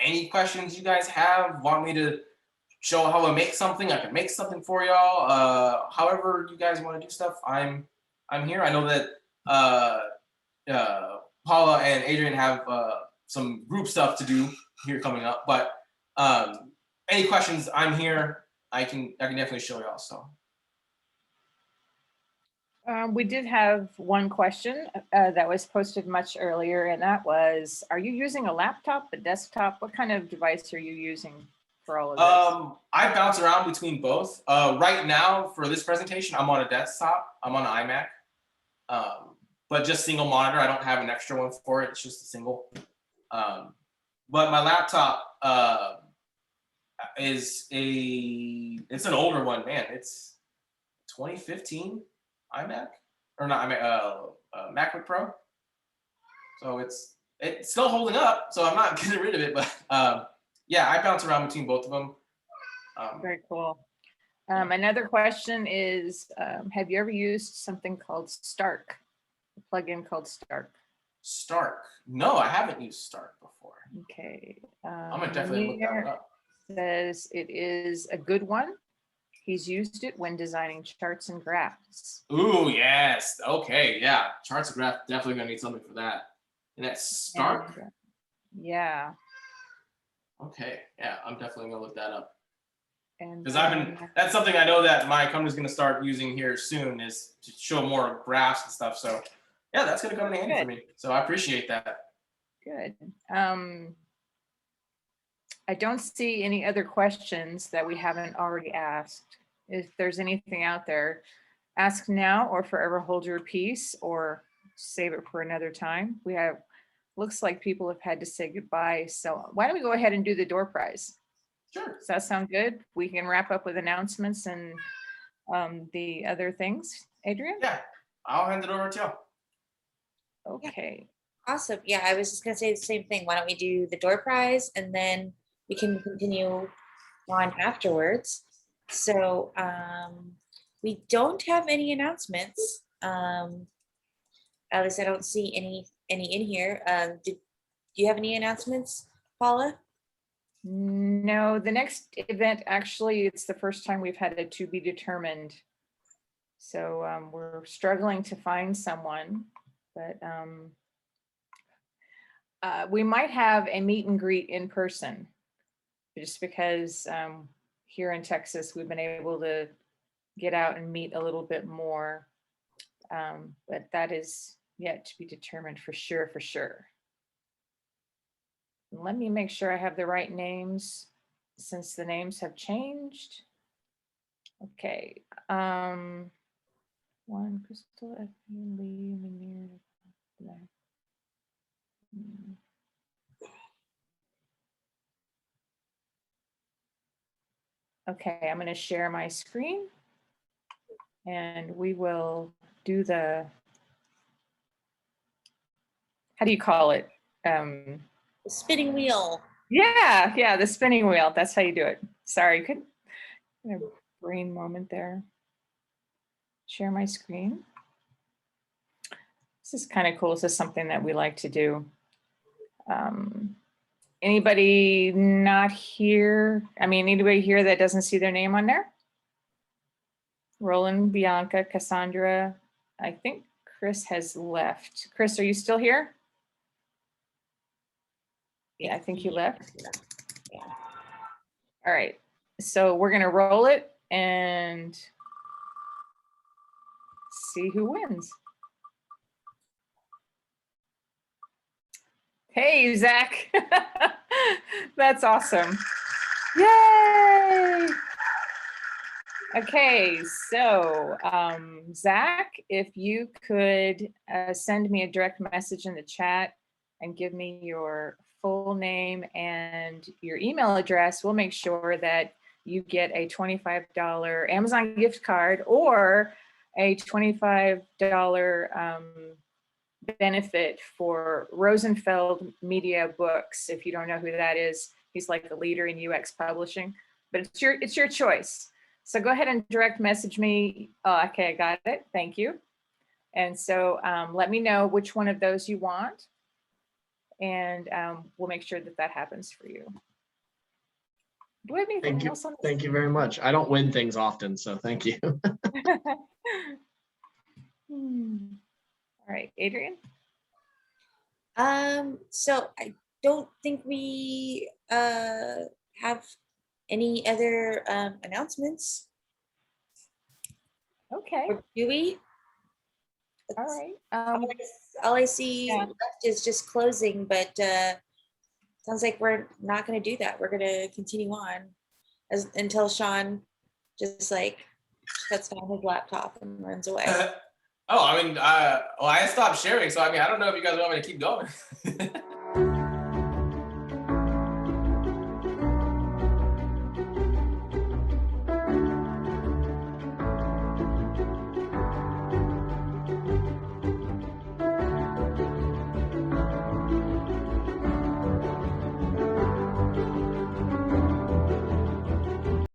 Any questions you guys have, want me to show how I make something, I can make something for y'all. However you guys want to do stuff, I'm here. I know that Paula and Adrian have some group stuff to do here coming up, but any questions, I'm here. I can definitely show y'all. So We did have one question that was posted much earlier, and that was, are you using a laptop, a desktop? What kind of device are you using for all of this? I bounce around between both. Right now for this presentation, I'm on a desktop. I'm on an iMac, but just single monitor. I don't have an extra one for it. It's just a single. But my laptop it's an older one, man. It's 2015 iMac, or not iMac, MacBook Pro. So it's still holding up. So I'm not getting rid of it, but yeah, I bounce around between both of them. Very cool. Another question is, have you ever used something called Stark? A plugin called Stark. Stark. No, I haven't used Stark before. Okay. I'm gonna definitely look that one up. Says it is a good one. He's used it when designing charts and graphs. Ooh, yes. Okay, yeah. Charts and graphs, definitely gonna need something for that. And that's Stark? And, yeah. Okay, yeah, I'm definitely gonna look that up. And Because that's something I know that my company's gonna start using here soon, is to show more graphs and stuff. So yeah, that's gonna come in handy for me. So I appreciate that. Good. I don't see any other questions that we haven't already asked. If there's anything out there, ask now or forever hold your peace, or save it for another time. We have, looks like people have had to say goodbye. So why don't we go ahead and do the door prize? Sure. Does that sound good? We can wrap up with announcements and the other things. Adrian? Yeah, I'll hand it over to y'all. Okay. Awesome. Yeah, I was just gonna say the same thing. Why don't we do the door prize and then we can continue on afterwards. So we don't have any announcements. At least I don't see any in here. Do you have any announcements, Paula? No, the next event, actually, it's the first time we've had a to be determined. So we're struggling to find someone, but we might have a meet and greet in person, just because here in Texas, we've been able to get out and meet a little bit more. But that is yet to be determined for sure, for sure. Let me make sure I have the right names, since the names have changed. Okay. One, Crystal, F. Lee, Manir, Black. Okay, I'm going to share my screen and we will do the, how do you call it? The spinning wheel. Yeah, the spinning wheel. That's how you do it. Sorry, couldn't a brain moment there. Share my screen. This is kind of cool. This is something that we like to do. Anybody not here? I mean, anybody here that doesn't see their name on there? Roland, Bianca, Cassandra. I think Chris has left. Chris, are you still here? Yeah, I think you left. Yeah. All right, so we're gonna roll it and see who wins. Hey, Zach. That's awesome. Yay! Okay, so Zach, if you could send me a direct message in the chat and give me your full name and your email address, we'll make sure that you get a $25 Amazon gift card or a $25 benefit for Rosenfeld Media Books. If you don't know who that is, he's like a leader in UX publishing, but it's your choice. So go ahead and direct message me. Oh, okay, I got it. Thank you. And so let me know which one of those you want, and we'll make sure that that happens for you. Do we have anything else on this? Thank you very much. I don't win things often, so thank you. All right, Adrian. So I don't think we have any other announcements. Okay. Or do we? All right. All I see yeah. left is just closing, but sounds like we're not going to do that. We're going to continue on until Shawn just like shuts down his laptop and runs away. Oh, I mean, well, I stopped sharing, so I mean, I don't know if you guys want me to keep going.